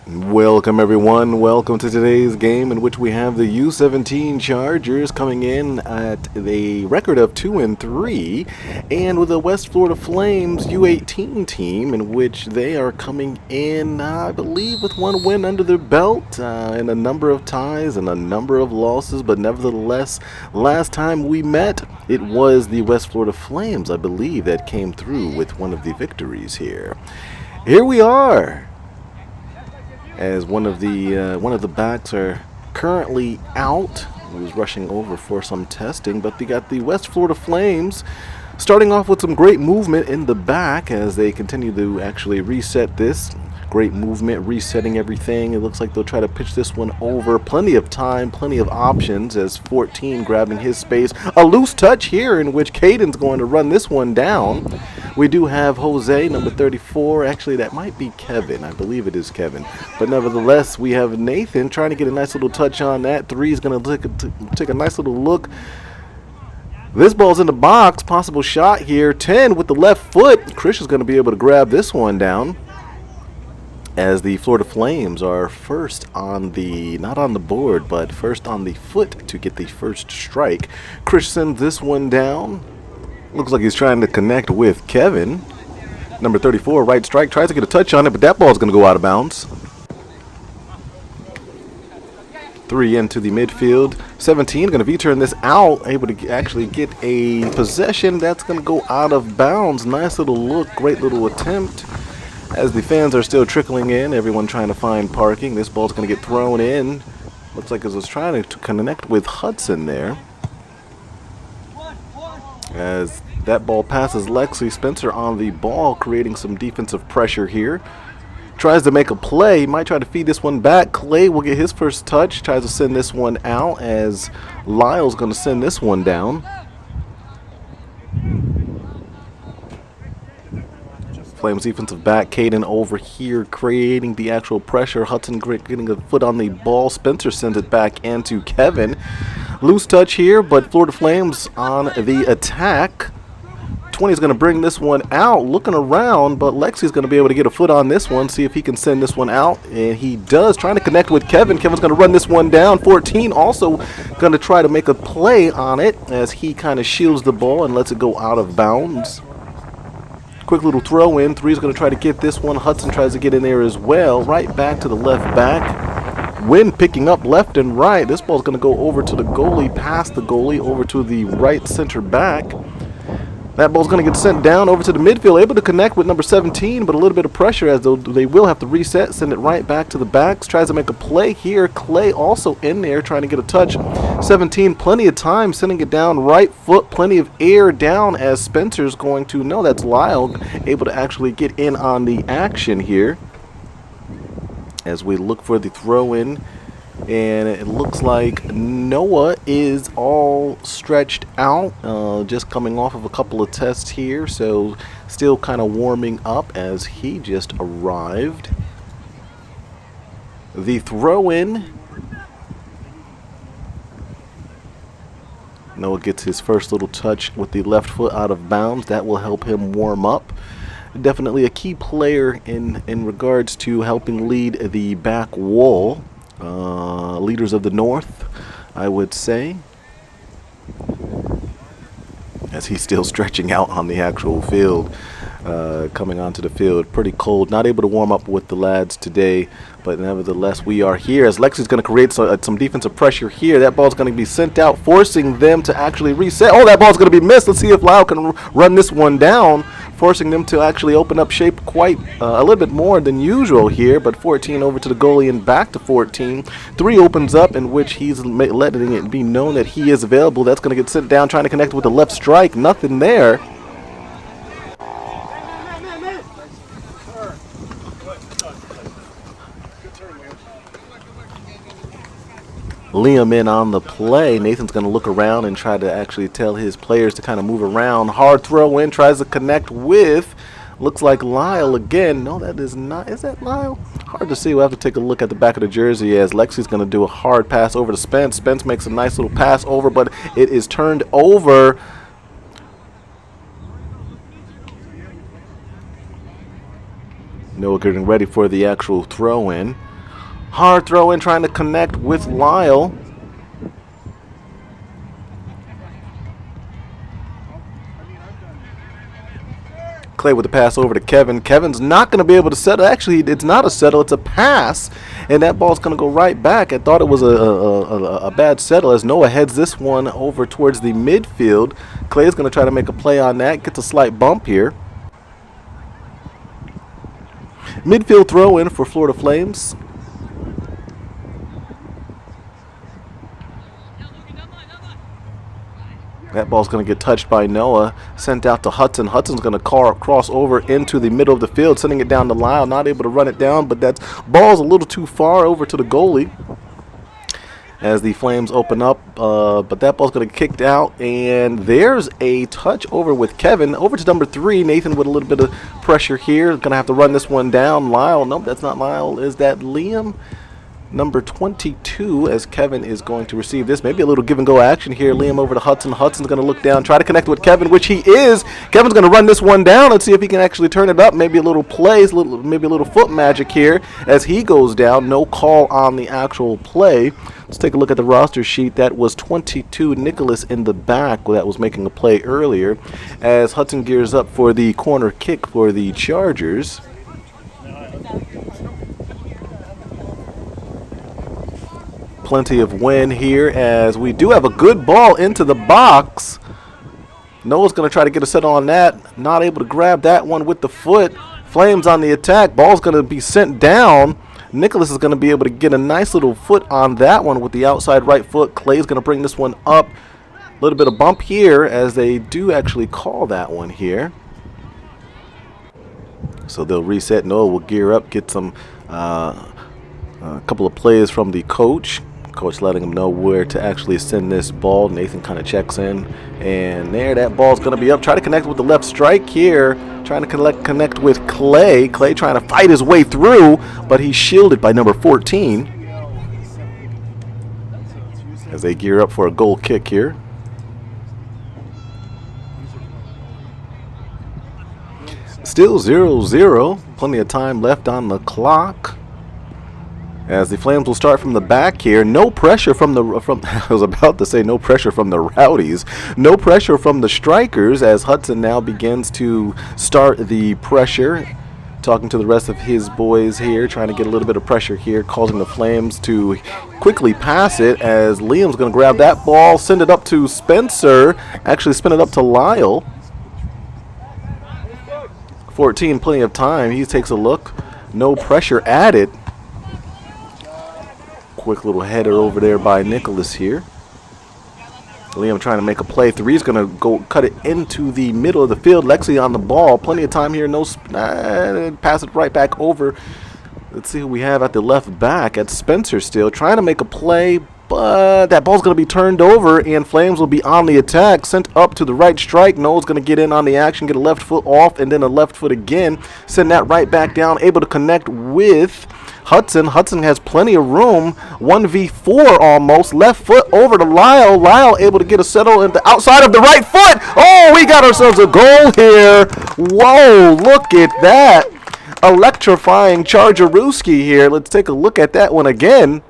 Welcome everyone, welcome to today's game in which we have the U17 Chargers coming in at a record of 2-3 and with the West Florida Flames U18 team in which they are coming in, I believe, with one win under their belt and a number of ties and a number of losses, but nevertheless, last time we met, it was the West Florida Flames, I believe, that came through with one of the victories here. Here we are, as one of the backs are currently out. He was rushing over for some testing, but they got the West Florida Flames starting off with some great movement in the back as they continue to actually reset this. Great movement, resetting everything. It looks like they'll try to pitch this one over. Plenty of time, plenty of options as 14 grabbing his space. A loose touch here in which Caden's going to run this one down. We do have Jose, number 34. Actually, that might be Kevin. I believe it is Kevin. But nevertheless, we have Nathan trying to get a nice little touch on that. 3 is going to take a nice little look. This ball's in the box. Possible shot here. 10 with the left foot. Chris is going to be able to grab this one down, as the Florida Flames are first on the, not on the board, but first on the foot to get the first strike. Chris sends this one down. Looks like he's trying to connect with Kevin. Number 34, right strike, tries to get a touch on it, but that ball's going to go out of bounds. 3 into the midfield. 17 going to V-turn this out, able to actually get a possession. That's going to go out of bounds. Nice little look, great little attempt. As the fans are still trickling in, everyone trying to find parking. This ball's going to get thrown in. Looks like it was trying to connect with Hudson there. As that ball passes Lexi, Spencer on the ball, creating some defensive pressure here. Tries to make a play. He might try to feed this one back. Clay will get his first touch. Tries to send this one out as Lyle's going to send this one down. Flames defensive back, Caden over here creating the actual pressure. Hudson getting a foot on the ball. Spencer sends it back into Kevin. Loose touch here, but Florida Flames on the attack. 20 is going to bring this one out, looking around, but Lexi's going to be able to get a foot on this one, see if he can send this one out, and he does, trying to connect with Kevin. Kevin's going to run this one down. 14 also going to try to make a play on it as he kind of shields the ball and lets it go out of bounds. Quick little throw in. 3 is going to try to get this one. Hudson tries to get in there as well. Right back to the left back. Wind picking up left and right. This ball's going to go over to the goalie, past the goalie, over to the right center back. That ball's going to get sent down over to the midfield, able to connect with number 17, but a little bit of pressure as they will have to reset, send it right back to the backs. Tries to make a play here. Clay also in there trying to get a touch. 17, plenty of time, sending it down right foot, plenty of air down as Spencer's going to, no, that's Lyle, able to actually get in on the action here. As we look for the throw in. And it looks like Noah is all stretched out, just coming off of a couple of tests here, so still kind of warming up as he just arrived. The throw in. Noah gets his first little touch with the left foot out of bounds. That will help him warm up. Definitely a key player in regards to helping lead the back wall. Leaders of the North, I would say, as he's still stretching out on the actual field, coming onto the field. Pretty cold, not able to warm up with the lads today, but nevertheless we are here as Lexi's going to create some defensive pressure here. That ball's going to be sent out, forcing them to actually reset. Oh, that ball's going to be missed. Let's see if Lyle can run this one down, forcing them to actually open up shape quite a little bit more than usual here. But 14 over to the goalie and back to 14. 3 opens up, in which he's letting it be known that he is available. That's going to get sent down, trying to connect with the left strike. Nothing there. Liam in on the play. Nathan's going to look around and try to actually tell his players to kind of move around. Hard throw in, tries to connect with, looks like Lyle again. No, that is not. Is that Lyle? Hard to see. We'll have to take a look at the back of the jersey as Lexi's going to do a hard pass over to Spence. Spence makes a nice little pass over, but it is turned over. Noah getting ready for the actual throw in. Hard throw in, trying to connect with Lyle. Clay with the pass over to Kevin. Kevin's not going to be able to settle. Actually, it's not a settle. It's a pass. And that ball's going to go right back. I thought it was a bad settle as Noah heads this one over towards the midfield. Clay's going to try to make a play on that. Gets a slight bump here. Midfield throw in for Florida Flames. That ball's going to get touched by Noah, sent out to Hudson. Hudson's going to cross over into the middle of the field, sending it down to Lyle. Not able to run it down, but that ball's a little too far over to the goalie as the Flames open up. But that ball's going to get kicked out, and there's a touch over with Kevin. Over to number 3, Nathan with a little bit of pressure here. Going to have to run this one down. Lyle, nope, that's not Lyle. Is that Liam? Number 22, as Kevin is going to receive this. Maybe a little give and go action here. Liam over to Hudson. Hudson's going to look down, try to connect with Kevin, which he is. Kevin's going to run this one down. Let's see if he can actually turn it up. Maybe a little plays, maybe a little foot magic here as he goes down. No call on the actual play. Let's take a look at the roster sheet. That was 22, Nicholas in the back that was making a play earlier as Hudson gears up for the corner kick for the Chargers. Plenty of wind here as we do have a good ball into the box. Noah's going to try to get a set on that. Not able to grab that one with the foot. Flames on the attack. Ball's going to be sent down. Nicholas is going to be able to get a nice little foot on that one with the outside right foot. Clay's going to bring this one up. A little bit of bump here as they do actually call that one here. So they'll reset. Noah will gear up, get some a couple of plays from the coach. Coach letting him know where to actually send this ball. Nathan kind of checks in, and there that ball's going to be up. Try to connect with the left strike here. Trying to connect with Clay. Clay trying to fight his way through, but he's shielded by number 14 as they gear up for a goal kick here. Still 0-0. Plenty of time left on the clock. As the Flames will start from the back here. No pressure from the I was about to say no pressure from the Rowdies. No pressure from the Strikers as Hudson now begins to start the pressure. Talking to the rest of his boys here, trying to get a little bit of pressure here, causing the Flames to quickly pass it as Liam's going to grab that ball, send it up to Spencer, actually spin it up to Lyle. 14, plenty of time. He takes a look. No pressure added. Quick little header over there by Nicholas here. Liam trying to make a play. Three's going to go cut it into the middle of the field. Lexi on the ball. Plenty of time here. No, pass it right back over. Let's see who we have at the left back. At Spencer still. Trying to make a play, but that ball's going to be turned over, and Flames will be on the attack. Sent up to the right strike. Noel's going to get in on the action, get a left foot off, and then a left foot again. Send that right back down. Able to connect with Hudson. Hudson has plenty of room. 1v4 almost. Left foot over to Lyle. Lyle able to get a settle in the outside of the right foot. Oh, we got ourselves a goal here. Whoa, look at that. Electrifying Chargerooski here. Let's take a look at that one again.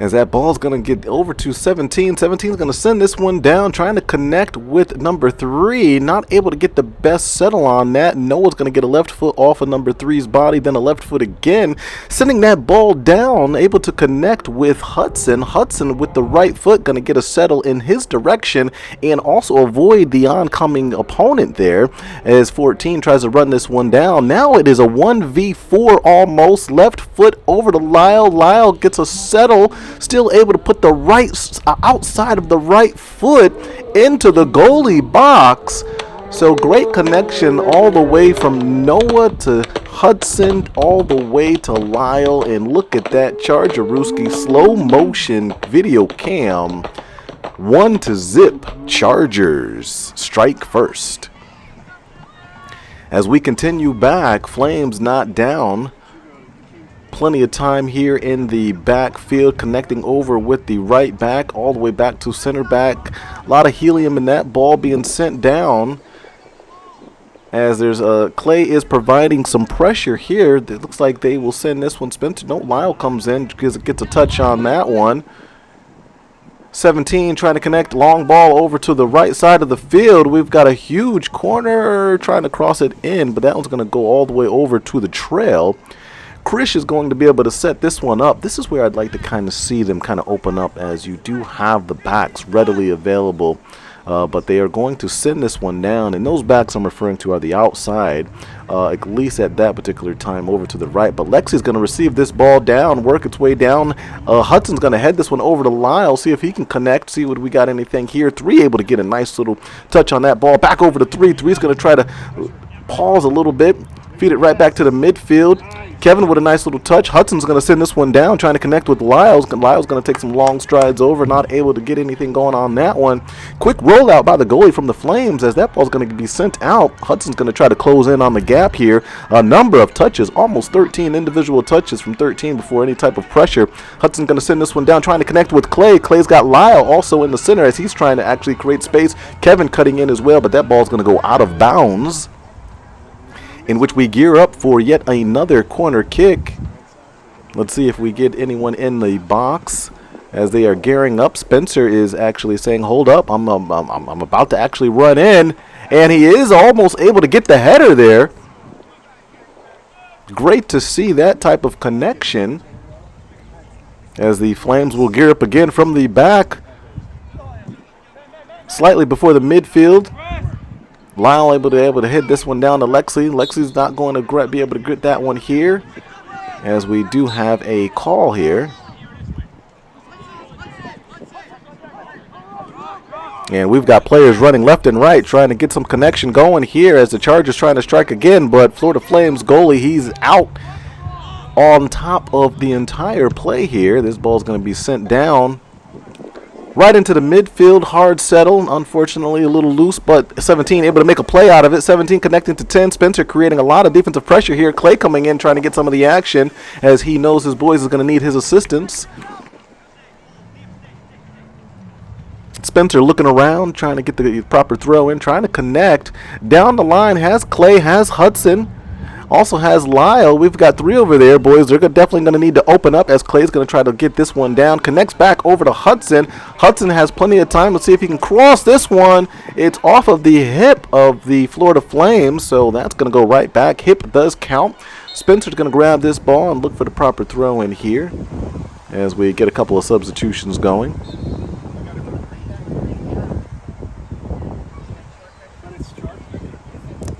As that ball's going to get over to 17. 17 is going to send this one down, trying to connect with number 3. Not able to get the best settle on that. Noah's going to get a left foot off of number 3's body, then a left foot again. Sending that ball down, able to connect with Hudson. Hudson with the right foot going to get a settle in his direction and also avoid the oncoming opponent there as 14 tries to run this one down. Now it is a 1v4 almost. Left foot over to Lyle. Lyle gets a settle. Still able to put the right outside of the right foot into the goalie box. So great connection all the way from Noah to Hudson, all the way to Lyle. And look at that Chargerooski slow motion video cam. 1-0 Chargers. Strike first. As we continue back, Flames not down. Plenty of time here in the backfield, connecting over with the right back all the way back to center back. A lot of helium in that ball being sent down. As there's Clay is providing some pressure here. It looks like they will send this one. Spencer, no, Lyle comes in because it gets a touch on that one. 17 trying to connect, long ball over to the right side of the field. We've got a huge corner trying to cross it in, but that one's going to go all the way over to the trail. Chris is going to be able to set this one up. This is where I'd like to kind of see them kind of open up, as you do have the backs readily available. But they are going to send this one down, and those backs I'm referring to are the outside, at least at that particular time, over to the right. But Lexi's going to receive this ball down, work its way down. Hudson's going to head this one over to Lyle, see if he can connect, see what we got anything here. 3 able to get a nice little touch on that ball. Back over to 3. 3's going to try to pause a little bit, feed it right back to the midfield. Kevin with a nice little touch. Hudson's going to send this one down, trying to connect with Lyles. Lyles going to take some long strides over, not able to get anything going on that one. Quick rollout by the goalie from the Flames, as that ball's going to be sent out. Hudson's going to try to close in on the gap here. A number of touches, almost 13 individual touches from 13 before any type of pressure. Hudson's going to send this one down, trying to connect with Clay. Clay's got Lyle also in the center as he's trying to actually create space. Kevin cutting in as well, but that ball's going to go out of bounds, in which we gear up for yet another corner kick. Let's see if we get anyone in the box as they are gearing up. Spencer is actually saying, hold up, I'm about to actually run in, and he is almost able to get the header there. Great to see that type of connection, as the Flames will gear up again from the back, slightly before the midfield. Lyle able to hit this one down to Lexi. Lexi's not going to be able to get that one here, as we do have a call here. And we've got players running left and right trying to get some connection going here, as the Chargers trying to strike again, but Florida Flames goalie, he's out on top of the entire play here. This ball's going to be sent down right into the midfield. Hard settle, unfortunately a little loose, but 17 able to make a play out of it. 17 connecting to 10. Spencer creating a lot of defensive pressure here. Clay coming in trying to get some of the action, as he knows his boys is going to need his assistance. Spencer looking around, trying to get the proper throw in, trying to connect. Down the line has Clay, has Hudson, also has Lyle. We've got 3 over there, boys. They're definitely going to need to open up, as Clay's going to try to get this one down. Connects back over to Hudson. Hudson has plenty of time. Let's see if he can cross this one. It's off of the hip of the Florida Flames, so that's going to go right back. Hip does count. Spencer's going to grab this ball and look for the proper throw in here, as we get a couple of substitutions going.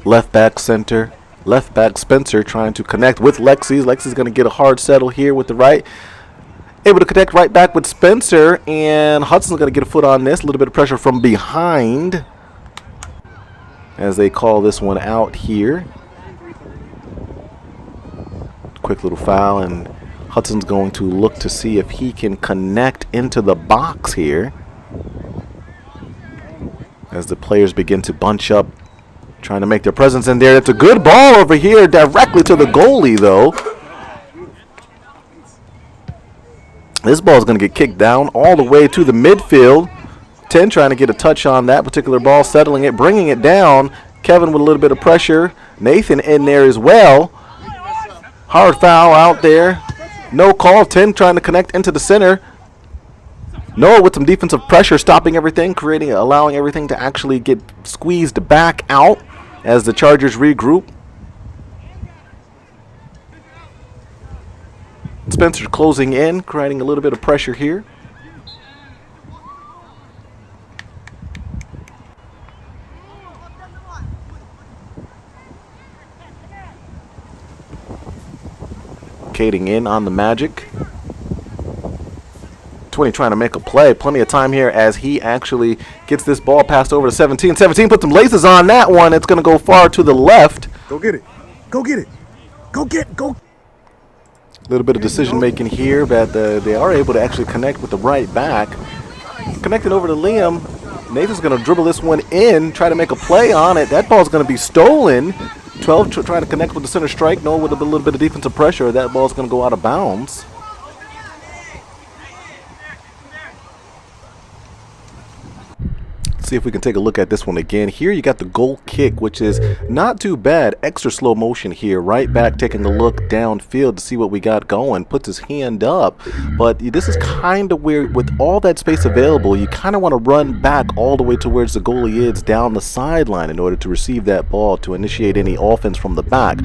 Left back center. Left back Spencer trying to connect with Lexi. Lexi's going to get a hard settle here with the right. Able to connect right back with Spencer, and Hudson's going to get a foot on this. A little bit of pressure from behind, as they call this one out here. Quick little foul, and Hudson's going to look to see if he can connect into the box here, as the players begin to bunch up, trying to make their presence in there. It's a good ball over here directly to the goalie, though. This ball is going to get kicked down all the way to the midfield. 10 trying to get a touch on that particular ball, settling it, bringing it down. Kevin with a little bit of pressure. Nathan in there as well. Hard foul out there. No call. 10 trying to connect into the center. Noah with some defensive pressure, stopping everything, allowing everything to actually get squeezed back out as the Chargers regroup. Spencer closing in, creating a little bit of pressure here. Cading in on the Magic. 20 trying to make a play. Plenty of time here as he actually gets this ball passed over to 17. 17 put some laces on that one. It's going to go far to the left. Go get it. Go get it. Go. A little bit of decision making here, but they are able to actually connect with the right back. Connected over to Liam. Nathan's going to dribble this one in, try to make a play on it. That ball's going to be stolen. 12 trying to connect with the center strike. Noah with a little bit of defensive pressure. That ball's going to go out of bounds. see if we can take a look at this one again. Here you got the goal kick, which is not too bad. Extra slow motion here. Right back taking a look downfield to see what we got going. Puts his hand up. But this is kind of where, with all that space available, you kind of want to run back all the way towards the goalie is down the sideline in order to receive that ball to initiate any offense from the back.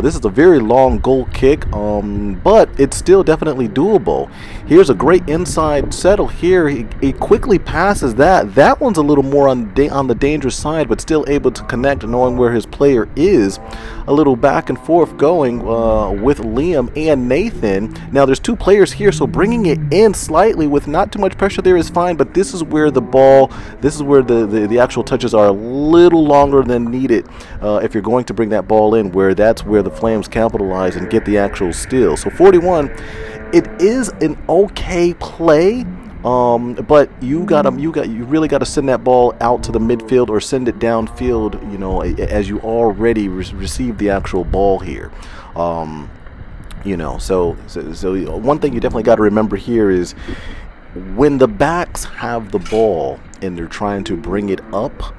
This is a very long goal kick, but it's still definitely doable. Here's a great inside settle here. He quickly passes that. That one's a little more on the dangerous side, but still able to connect, knowing where his player is. A little back and forth going with Liam and Nathan. Now there's two players here, so bringing it in slightly with not too much pressure there is fine, but this is where the ball, this is where the actual touches are a little longer than needed if you're going to bring that ball in, where that's where the Flames capitalize and get the actual steal. So 41, it is an okay play, but you really gotta send that ball out to the midfield or send it downfield, you know, as you already receive the actual ball here. You know, so one thing you definitely got to remember here is when the backs have the ball and they're trying to bring it up,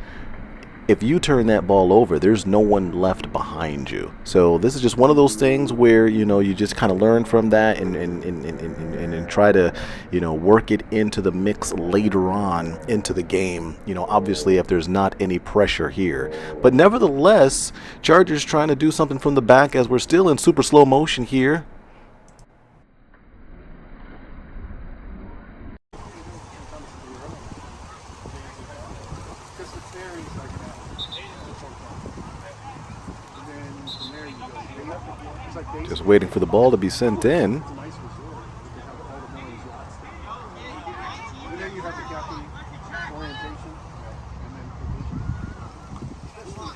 if you turn that ball over, there's no one left behind you. So this is just one of those things where, you know, you just kind of learn from that and try to, you know, work it into the mix later on into the game. You know, obviously if there's not any pressure here. But nevertheless, Chargers trying to do something from the back as we're still in super slow motion here. Just waiting for the ball to be sent in.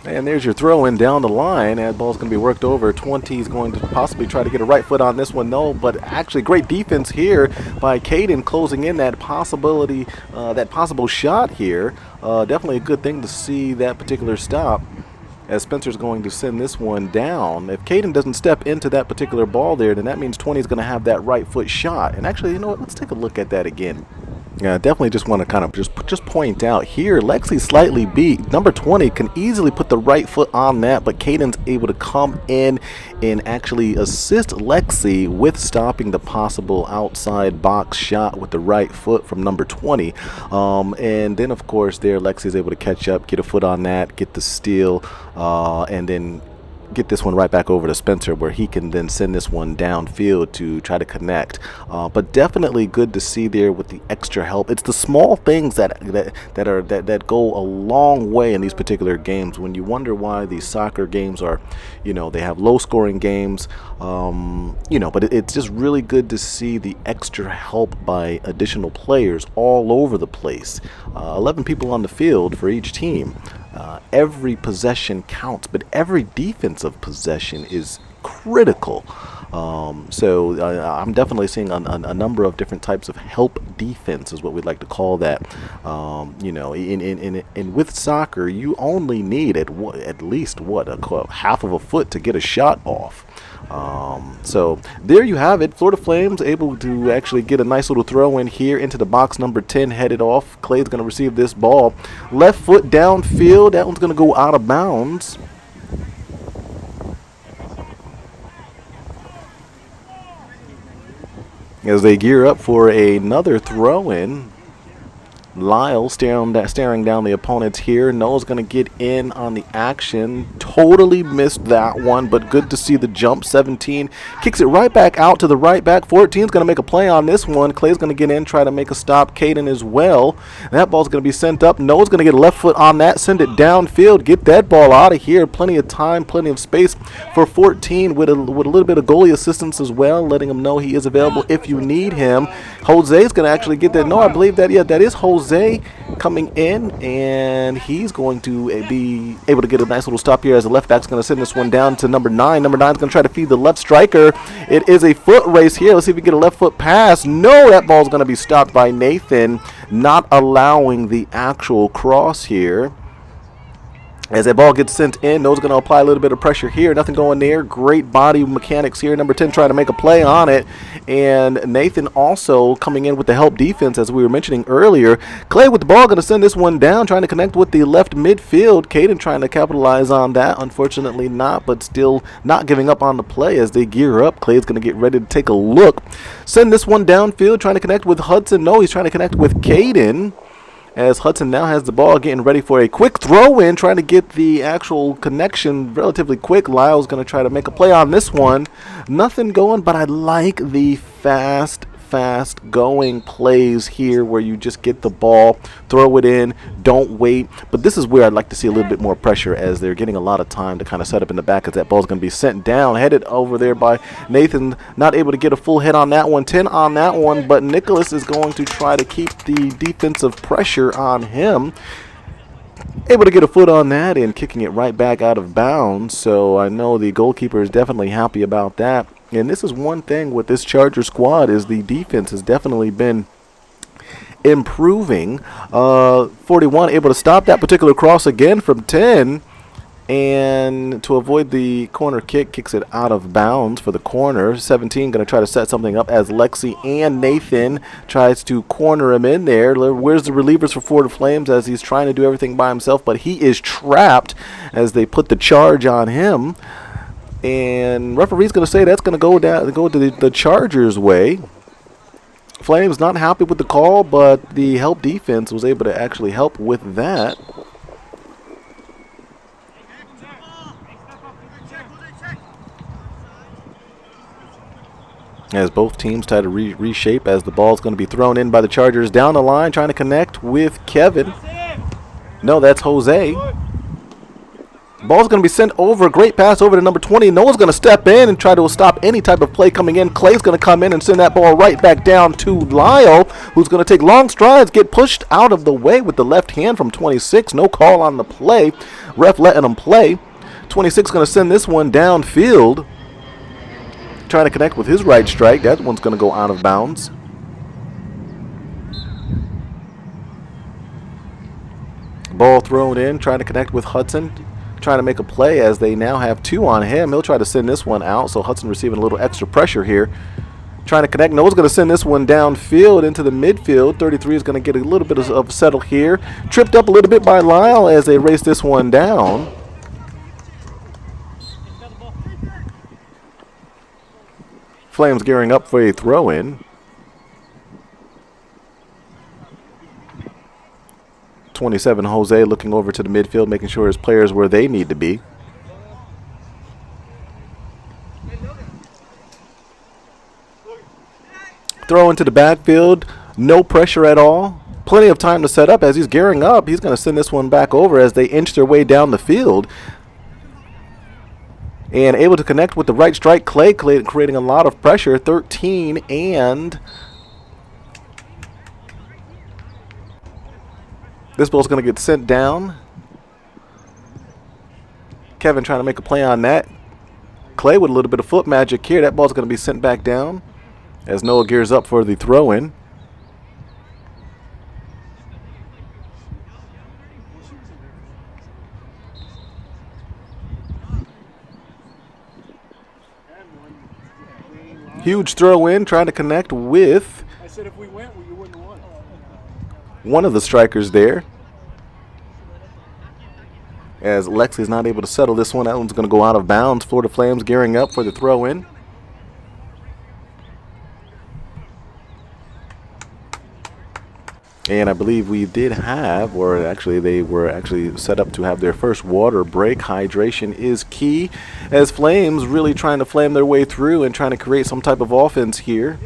And there's your throw in down the line. That ball's going to be worked over. 20 is going to possibly try to get a right foot on this one. No, but actually great defense here by Caden closing in that possibility, that possible shot here. Definitely a good thing to see that particular stop, as Spencer's going to send this one down. If Caden doesn't step into that particular ball there, then that means 20 is going to have that right foot shot. And actually, you know what? Let's take a look at that again. Yeah, definitely just want to kind of just point out here, Lexi slightly beat. Number 20 can easily put the right foot on that, but Caden's able to come in and actually assist Lexi with stopping the possible outside box shot with the right foot from number 20. And then, of course, there Lexi's able to catch up, get a foot on that, get the steal, and then get this one right back over to Spencer, where he can then send this one downfield to try to connect. But definitely good to see there with the extra help. It's the small things that go a long way in these particular games. When you wonder why these soccer games are, you know, they have low scoring games, you know, but it's just really good to see the extra help by additional players all over the place. 11 people on the field for each team. Every possession counts, but every defensive possession is critical. So I'm definitely seeing a number of different types of help defense is what we'd like to call that. You know, in with soccer, you only need at least half of a foot to get a shot off. So there you have it. Florida Flames able to actually get a nice little throw in here into the box. Number 10 headed off. Clay's going to receive this ball. Left foot downfield. That one's going to go out of bounds. As they gear up for another throw in. Lyle staring down the opponents here. Noah's going to get in on the action. Totally missed that one, but good to see the jump. 17 kicks it right back out to the right back. 14 is going to make a play on this one. Clay's going to get in, try to make a stop. Caden as well. That ball's going to be sent up. Noah's going to get a left foot on that, send it downfield, get that ball out of here. Plenty of time, plenty of space for 14 with a little bit of goalie assistance as well, letting him know he is available if you need him. Jose's going to actually get that. No, I believe that, yeah, that is Jose coming in, and he's going to be able to get a nice little stop here as the left back's going to send this one down to number 9. Number 9 is going to try to feed the left striker. It is a foot race here. Let's see if we can get a left foot pass. No, that ball's going to be stopped by Nathan, not allowing the actual cross here. As that ball gets sent in, Noah's going to apply a little bit of pressure here. Nothing going there. Great body mechanics here. Number 10 trying to make a play on it. And Nathan also coming in with the help defense, as we were mentioning earlier. Clay with the ball, going to send this one down, trying to connect with the left midfield. Caden trying to capitalize on that. Unfortunately not, but still not giving up on the play as they gear up. Clay's going to get ready to take a look. Send this one downfield, trying to connect with Hudson. No, he's trying to connect with Caden. As Hudson now has the ball, getting ready for a quick throw in, trying to get the actual connection relatively quick. Lyle's going to try to make a play on this one. Nothing going, but I like the fast going plays here where you just get the ball, throw it in, don't wait. But this is where I'd like to see a little bit more pressure, as they're getting a lot of time to kind of set up in the back, as that ball's going to be sent down, headed over there by Nathan. Not able to get a full hit on that one, 10 on that one, but Nicholas is going to try to keep the defensive pressure on him. Able to get a foot on that and kicking it right back out of bounds. So I know the goalkeeper is definitely happy about that. And this is one thing with this Charger squad, is the defense has definitely been improving. 41 able to stop that particular cross again from 10. And to avoid the corner kick, kicks it out of bounds for the corner. 17 going to try to set something up as Lexi and Nathan tries to corner him in there. Where's the relievers for Florida Flames, as he's trying to do everything by himself, but he is trapped as they put the charge on him. And referee's going to say that's going to go to the Chargers' way. Flames not happy with the call, but the help defense was able to actually help with that. As both teams try to reshape, as the ball's going to be thrown in by the Chargers down the line, trying to connect with Kevin. No, that's Jose. Ball's going to be sent over. Great pass over to number 20. Noah's going to step in and try to stop any type of play coming in. Clay's going to come in and send that ball right back down to Lyle, who's going to take long strides, get pushed out of the way with the left hand from 26. No call on the play. Ref letting him play. 26 going to send this one downfield, trying to connect with his right strike. That one's going to go out of bounds. Ball thrown in, trying to connect with Hudson, trying to make a play, as they now have 2 on him. He'll try to send this one out, so Hudson receiving a little extra pressure here. Trying to connect. Noah's going to send this one downfield into the midfield. 33 is going to get a little bit of settle here. Tripped up a little bit by Lyle as they race this one down. Flames gearing up for a throw-in. 27, Jose, looking over to the midfield, making sure his players where they need to be. Throw into the backfield. No pressure at all. Plenty of time to set up. As he's gearing up, he's going to send this one back over as they inch their way down the field. And able to connect with the right strike. Clay creating a lot of pressure. 13 and... this ball's going to get sent down. Kevin trying to make a play on that. Clay with a little bit of foot magic here. That ball's going to be sent back down as Noah gears up for the throw-in. Huge throw-in, trying to connect with... I said if we went, you wouldn't want. one of the strikers there. As Lexi's not able to settle this one. That one's going to go out of bounds. Florida Flames gearing up for the throw-in. And I believe we did have, or actually they were actually set up to have their first water break. Hydration is key, as Flames really trying to flame their way through and trying to create some type of offense here.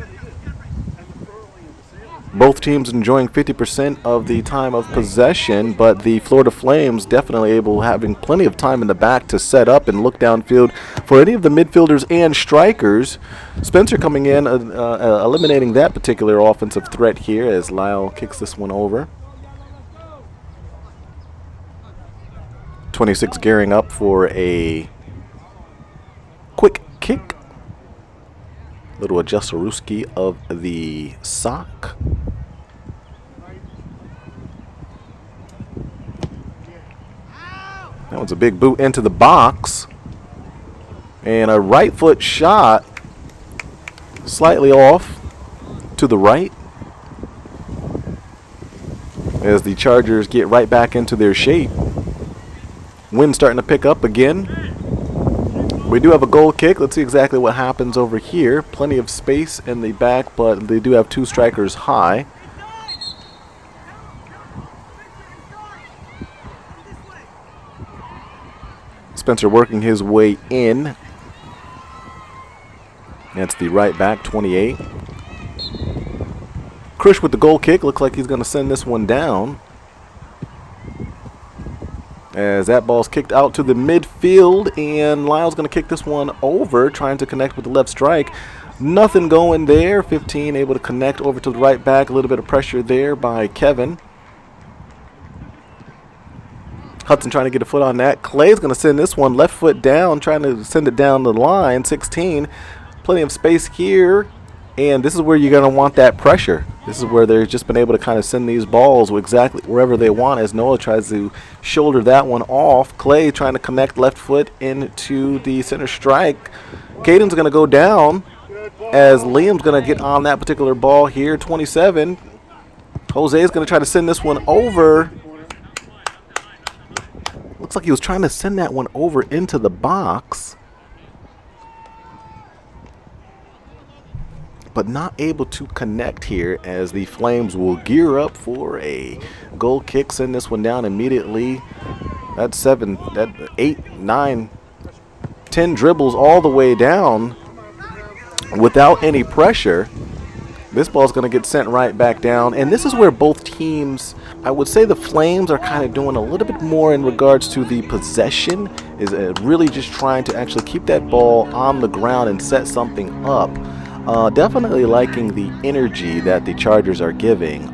Both teams enjoying 50% of the time of possession, but the Florida Flames definitely having plenty of time in the back to set up and look downfield for any of the midfielders and strikers. Spencer coming in, eliminating that particular offensive threat here as Lyle kicks this one over. 26 gearing up for a quick kick. Little adjusteruski of the sock. That was a big boot into the box. And a right foot shot, slightly off to the right, as the Chargers get right back into their shape. Wind starting to pick up again. We do have a goal kick. Let's see exactly what happens over here. Plenty of space in the back, but they do have two strikers high. Spencer working his way in. That's the right back, 28. Krish with the goal kick. Looks like he's going to send this one down, as that ball's kicked out to the midfield, and Lyle's going to kick this one over, trying to connect with the left strike. Nothing going there. 15 able to connect over to the right back. A little bit of pressure there by Kevin. Hudson trying to get a foot on that. Clay's going to send this one left foot down, trying to send it down the line. 16. Plenty of space here. And this is where you're going to want that pressure. This is where they've just been able to kind of send these balls exactly wherever they want, as Noah tries to shoulder that one off. Clay trying to connect left foot into the center strike. Caden's going to go down, as Liam's going to get on that particular ball here. 27. Jose's going to try to send this one over. Looks like he was trying to send that one over into the box, but not able to connect here, as the Flames will gear up for a goal kick. Send this one down immediately. That's 8, 9, 10 dribbles all the way down without any pressure. This ball's going to get sent right back down, and this is where both teams, I would say the Flames are kind of doing a little bit more in regards to the possession, is really just trying to actually keep that ball on the ground and set something up. Definitely liking the energy that the Chargers are giving,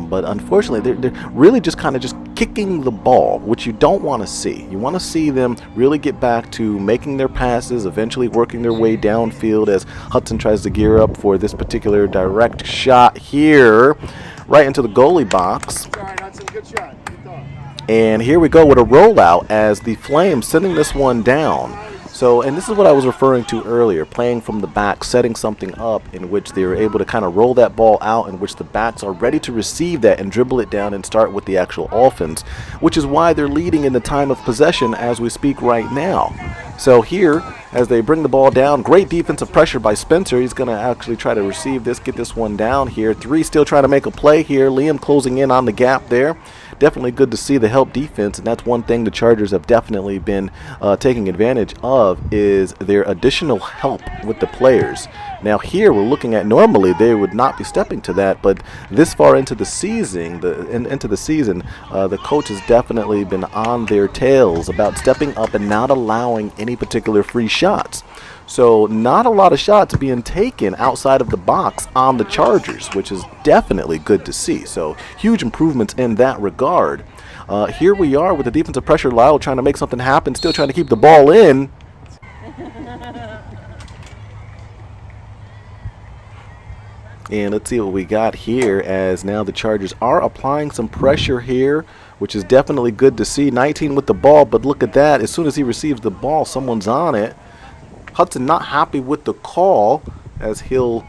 but unfortunately they're really just kind of just kicking the ball, which you don't want to see. You want to see them really get back to making their passes, eventually working their way downfield, as Hudson tries to gear up for this particular direct shot here, right into the goalie box. Good shot. And here we go with a rollout, as the Flames sending this one down. So, and this is what I was referring to earlier, playing from the back, setting something up in which they're able to kind of roll that ball out, in which the backs are ready to receive that and dribble it down and start with the actual offense, which is why they're leading in the time of possession as we speak right now. So here, as they bring the ball down, great defensive pressure by Spencer. He's going to actually try to receive this, get this one down here. 3 still trying to make a play here. Liam closing in on the gap there. Definitely good to see the help defense, and that's one thing the Chargers have definitely been taking advantage of, is their additional help with the players. Now here we're looking at, normally they would not be stepping to that, but this far into the season, the coach has definitely been on their tails about stepping up and not allowing any particular free shots. So not a lot of shots being taken outside of the box on the Chargers, which is definitely good to see. So huge improvements in that regard. Here we are with the defensive pressure. Lyle trying to make something happen, still trying to keep the ball in. And let's see what we got here, as now the Chargers are applying some pressure here, which is definitely good to see. 19 with the ball, but look at that. As soon as he receives the ball, someone's on it. Hudson not happy with the call, as he'll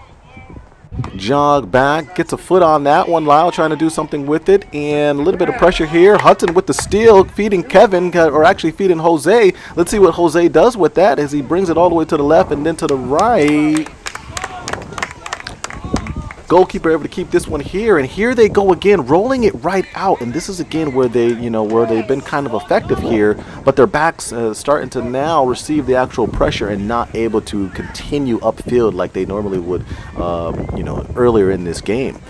jog back, gets a foot on that one. Lyle trying to do something with it, and a little bit of pressure here. Hudson with the steal, feeding Kevin, or actually feeding Jose. Let's see what Jose does with that, as he brings it all the way to the left and then to the right. Goalkeeper able to keep this one here, and here they go again, rolling it right out. And this is again where they, where they've been kind of effective here, but their backs starting to now receive the actual pressure and not able to continue upfield like they normally would, earlier in this game.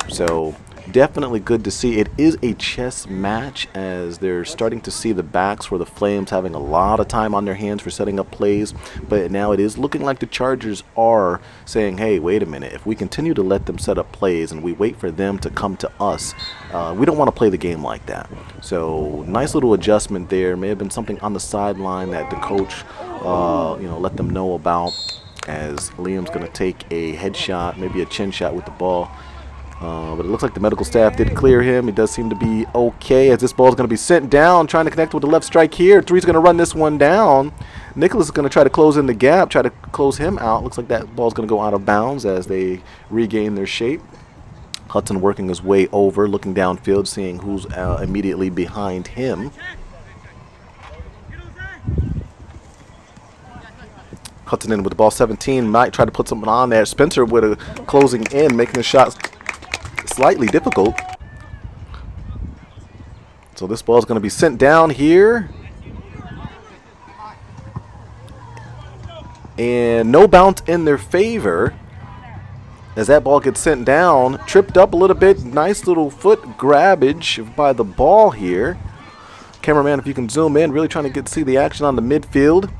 So definitely good to see. It is a chess match, as they're starting to see the backs for the Flames having a lot of time on their hands for setting up plays, but now it is looking like the Chargers are saying, hey, wait a minute, if we continue to let them set up plays and we wait for them to come to us, we don't want to play the game like that. So nice little adjustment there. May have been something on the sideline that the coach let them know about, as Liam's going to take a headshot, maybe a chin shot with the ball. But it looks like the medical staff did clear him. He does seem to be okay as this ball is going to be sent down. Trying to connect with the left strike here. Three's going to run this one down. Nicholas is going to try to close in the gap, try to close him out. Looks like that ball's going to go out of bounds as they regain their shape. Hudson working his way over, looking downfield, seeing who's immediately behind him. Hudson in with the ball 17, might try to put something on there. Spencer with a closing in, making the shots slightly difficult. So this ball is going to be sent down here. And no bounce in their favor as that ball gets sent down. Tripped up a little bit. Nice little foot grabbage by the ball here. Cameraman, if you can zoom in, really trying to see the action on the midfield.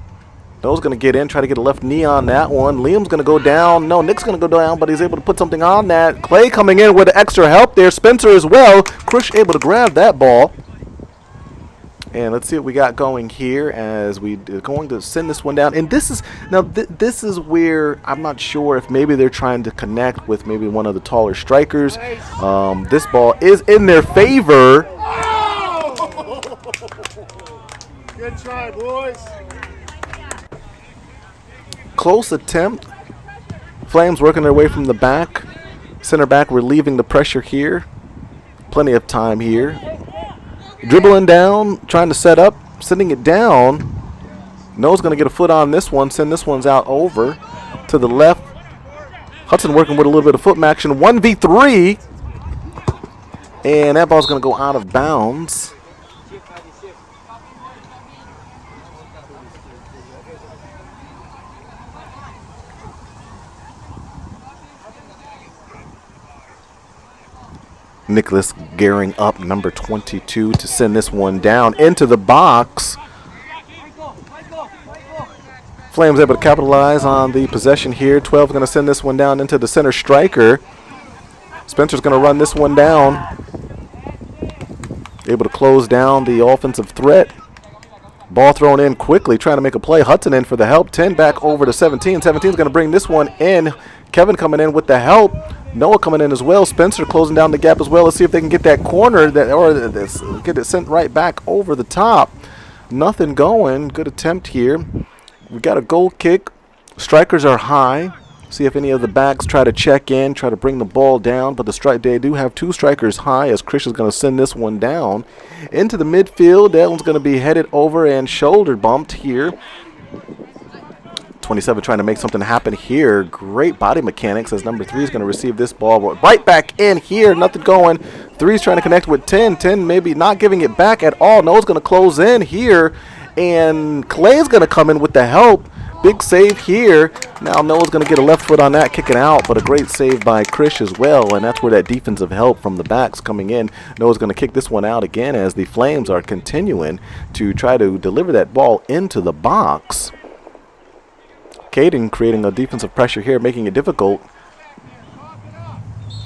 Noah's going to get in, try to get a left knee on that one. Liam's going to go down. No, Nick's going to go down, but he's able to put something on that. Clay coming in with extra help there. Spencer as well. Krish able to grab that ball. And let's see what we got going here as we're going to send this one down. And this is, now this is where I'm not sure if maybe they're trying to connect with maybe one of the taller strikers. This ball is in their favor. Good try, boys. Close attempt. Flames working their way from the back. Center back relieving the pressure here. Plenty of time here. Dribbling down, trying to set up, sending it down. Noah's going to get a foot on this one. Send this one's out over to the left. Hudson working with a little bit of foot action. 1v3. And that ball's going to go out of bounds. Nicholas gearing up, number 22, to send this one down into the box. Flames able to capitalize on the possession here. 12 going to send this one down into the center striker. Spencer's going to run this one down. Able to close down the offensive threat. Ball thrown in quickly, trying to make a play. Hudson in for the help. 10 back over to 17. 17's going to bring this one in. Kevin coming in with the help. Noah coming in as well. Spencer closing down the gap as well. Let's see if they can get that corner get it sent right back over the top. Nothing going. Good attempt here. We got a goal kick. Strikers are high. See if any of the backs try to check in, try to bring the ball down. But they do have two strikers high as Chris is going to send this one down into the midfield. That one's going to be headed over and shoulder bumped here. 27 trying to make something happen here. Great body mechanics as number 3 is going to receive this ball right back in here. Nothing going. 3's trying to connect with 10. 10 maybe not giving it back at all. Noah's going to close in here. And Clay's going to come in with the help. Big save here. Now Noah's going to get a left foot on that, kick it out. But a great save by Krish as well. And that's where that defensive help from the backs coming in. Noah's going to kick this one out again as the Flames are continuing to try to deliver that ball into the box. Caden creating a defensive pressure here, making it difficult.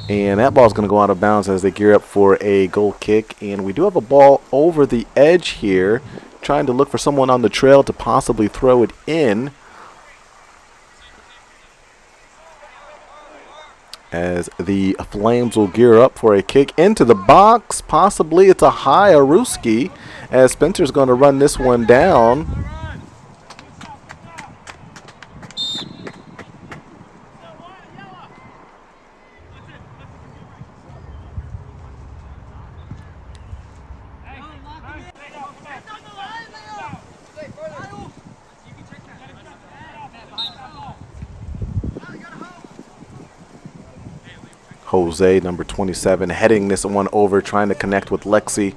And that ball's going to go out of bounds as they gear up for a goal kick. And we do have a ball over the edge here, trying to look for someone on the trail to possibly throw it in. As the Flames will gear up for a kick into the box. Possibly it's a high Aruski as Spencer's going to run this one down. Jose, number 27, heading this one over, trying to connect with Lexi.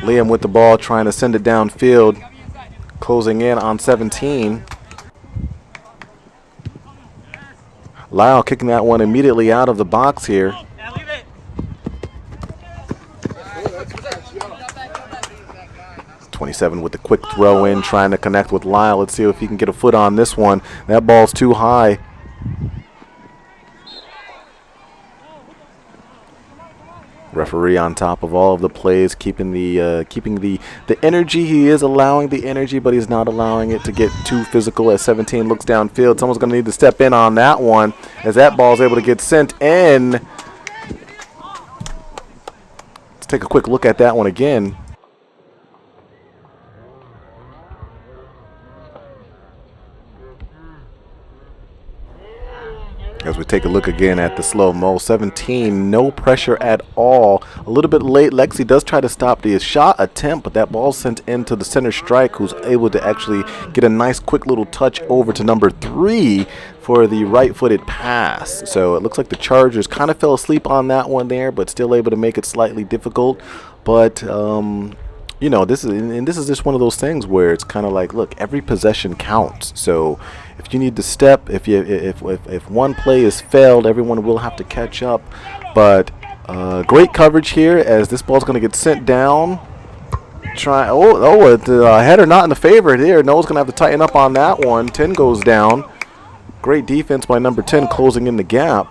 Liam with the ball, trying to send it downfield. Closing in on 17. Lyle kicking that one immediately out of the box here. 27 with the quick throw in, trying to connect with Lyle. Let's see if he can get a foot on this one. That ball's too high. Referee on top of all of the plays, keeping the energy. He is allowing the energy, but he's not allowing it to get too physical as 17 looks downfield. Someone's going to need to step in on that one as that ball is able to get sent in. Let's take a quick look at that one again. As we take a look again at the slow-mo, 17, no pressure at all. A little bit late, Lexi does try to stop the shot attempt, but that ball sent into the center strike, who's able to actually get a nice quick little touch over to number 3 for the right-footed pass. So it looks like the Chargers kind of fell asleep on that one there, but still able to make it slightly difficult. But you know, this is just one of those things where it's kind of like, look, every possession counts. So if you need to step, if one play is failed, everyone will have to catch up. But great coverage here as this ball's going to get sent down. Header not in the favor here. Noah's going to have to tighten up on that one. 10 goes down. Great defense by number 10 closing in the gap.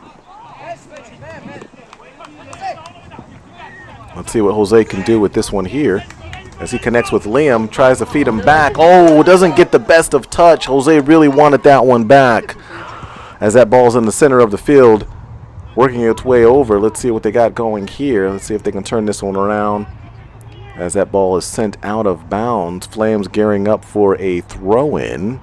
Let's see what Jose can do with this one here. As he connects with Liam, tries to feed him back. Oh, doesn't get the best of touch. Jose really wanted that one back. As that ball's in the center of the field, working its way over. Let's see what they got going here. Let's see if they can turn this one around. As that ball is sent out of bounds, Flames gearing up for a throw-in.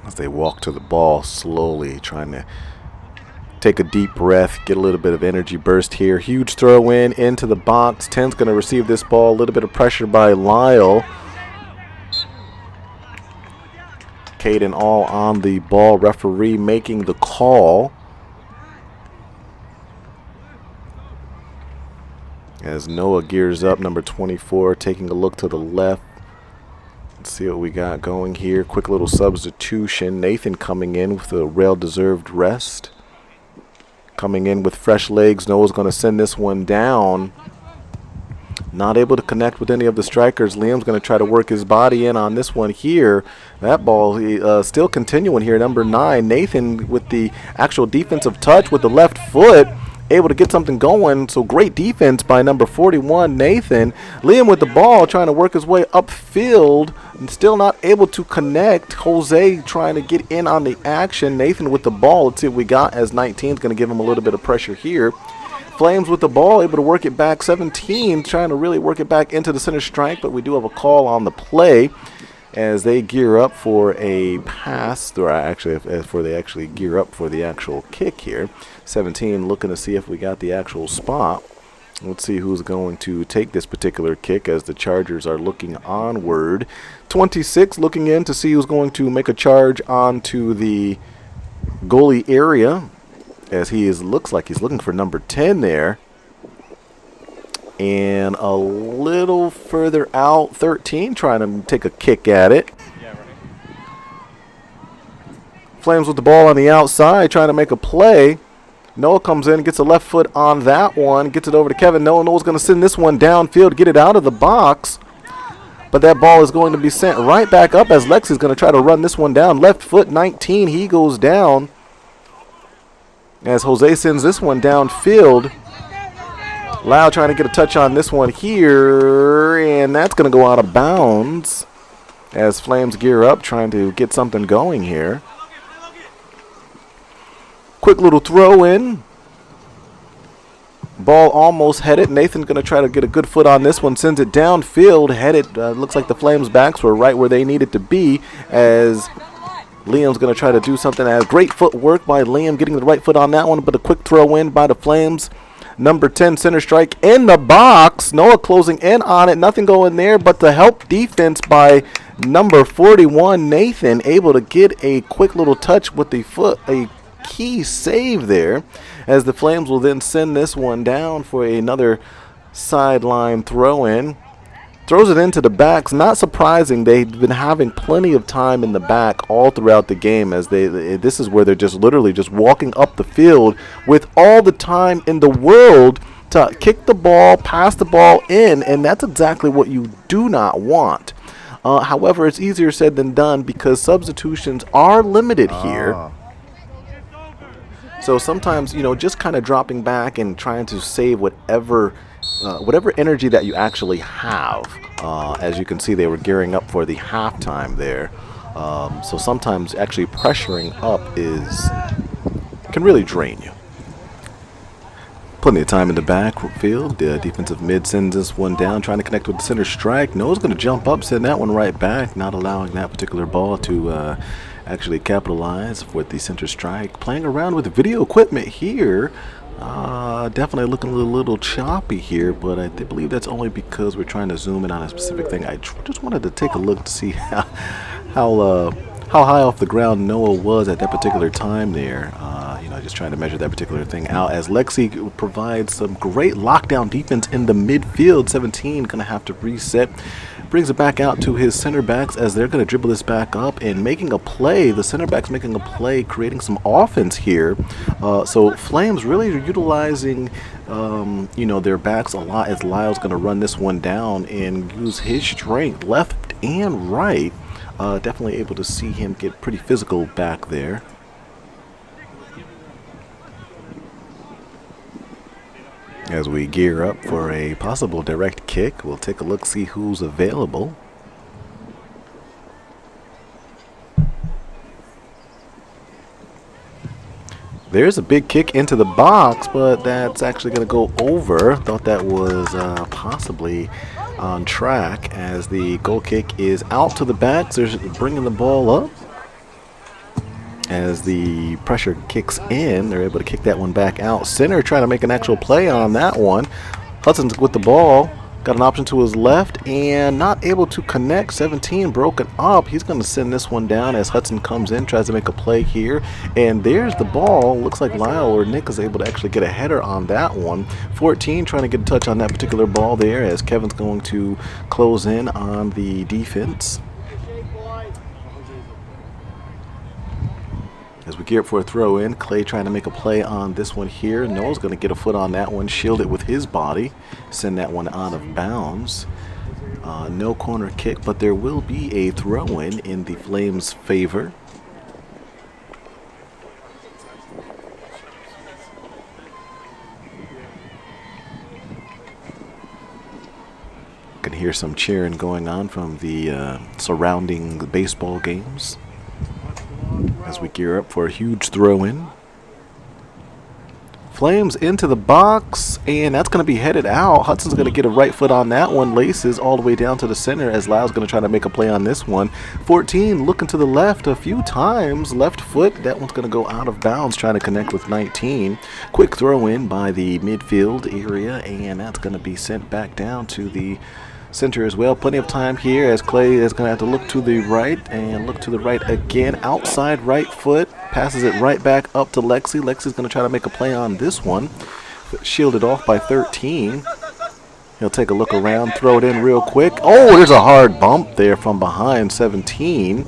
As they walk to the ball slowly, trying to take a deep breath, get a little bit of energy burst here. Huge throw in into the box. 10's going to receive this ball. A little bit of pressure by Lyle. Caden all on the ball. Referee making the call. As Noah gears up, number 24, taking a look to the left. Let's see what we got going here. Quick little substitution. Nathan coming in with a well-deserved rest. Coming in with fresh legs. Noah's going to send this one down. Not able to connect with any of the strikers. Liam's going to try to work his body in on this one here. That ball still continuing here. Number 9, Nathan with the actual defensive touch with the left foot. Able to get something going. So great defense by number 41, Nathan. Liam with the ball trying to work his way upfield and still not able to connect. Jose trying to get in on the action. Nathan with the ball. Let's see what we got as 19 is going to give him a little bit of pressure here. Flames with the ball, able to work it back. 17 trying to really work it back into the center strike, but we do have a call on the play as they gear up for a pass, or actually before they actually gear up for the actual kick here. 17 looking to see if we got the actual spot. Let's see who's going to take this particular kick as the Chargers are looking onward. 26 looking in to see who's going to make a charge onto the goalie area, as looks like he's looking for number 10 there. And a little further out, 13 trying to take a kick at it. Flames with the ball on the outside trying to make a play. Noah comes in, gets a left foot on that one, gets it over to Kevin. Noah's going to send this one downfield, get it out of the box. But that ball is going to be sent right back up as Lexi's going to try to run this one down. Left foot, 19, he goes down. As Jose sends this one downfield. Lau trying to get a touch on this one here, and that's going to go out of bounds as Flames gear up, trying to get something going here. Quick little throw in. Ball almost headed. Nathan's going to try to get a good foot on this one, sends it downfield, headed. Looks like the Flames' backs were right where they needed to be as Liam's going to try to do something. Great footwork by Liam, getting the right foot on that one, but a quick throw in by the Flames. Number 10 center strike in the box. Noah closing in on it. Nothing going there, but the help defense by number 41, Nathan, able to get a quick little touch with the foot. A key save there as the Flames will then send this one down for another sideline throw in. Throws it into the backs. Not surprising. They've been having plenty of time in the back all throughout the game as this is where they're just literally just walking up the field with all the time in the world to kick the ball, pass the ball in, and that's exactly what you do not want. However, it's easier said than done because substitutions are limited here. So sometimes, just kind of dropping back and trying to save whatever energy that you actually have. As you can see, they were gearing up for the halftime there. So sometimes actually pressuring up can really drain you. Plenty of time in the backfield. The defensive mid sends this one down, trying to connect with the center strike. Noah's going to jump up, send that one right back, not allowing that particular ball to actually capitalize with the center strike. Playing around with video equipment here. Definitely looking a little choppy here, but I believe that's only because we're trying to zoom in on a specific thing. I just wanted to take a look to see how high off the ground Noah was at that particular time there. Just trying to measure that particular thing out as Lexi provides some great lockdown defense in the midfield. 17 going to have to reset. Brings it back out to his center backs as they're going to dribble this back up and making a play. The center backs making a play, creating some offense here. So Flames really are utilizing their backs a lot as Lyle's going to run this one down and use his strength left and right. Definitely able to see him get pretty physical back there. As we gear up for a possible direct kick, we'll take a look, see who's available. There's a big kick into the box, but that's actually going to go over. Thought that was possibly on track as the goal kick is out to the backs. They're bringing the ball up. As the pressure kicks in, they're able to kick that one back out. Center trying to make an actual play on that one. Hudson's with the ball. Got an option to his left and not able to connect. 17 broken up. He's going to send this one down as Hudson comes in, tries to make a play here. And there's the ball. Looks like Lyle or Nick is able to actually get a header on that one. 14 trying to get a touch on that particular ball there as Kevin's going to close in on the defense. As we gear up for a throw in, Clay trying to make a play on this one here. Noah's going to get a foot on that one, shield it with his body, send that one out of bounds. No corner kick, but there will be a throw in the Flames' favor. Can hear some cheering going on from the surrounding baseball games. As we gear up for a huge throw-in. Flames into the box, and that's going to be headed out. Hudson's going to get a right foot on that one. Laces all the way down to the center as Lyle's going to try to make a play on this one. 14 looking to the left a few times. Left foot, that one's going to go out of bounds, trying to connect with 19. Quick throw-in by the midfield area, and that's going to be sent back down to the center as well. Plenty of time here as Clay is going to have to look to the right and look to the right again. Outside right foot, passes it right back up to Lexi. Lexi's going to try to make a play on this one. Shielded off by 13. He'll take a look around, throw it in real quick. Oh, there's a hard bump there from behind 17.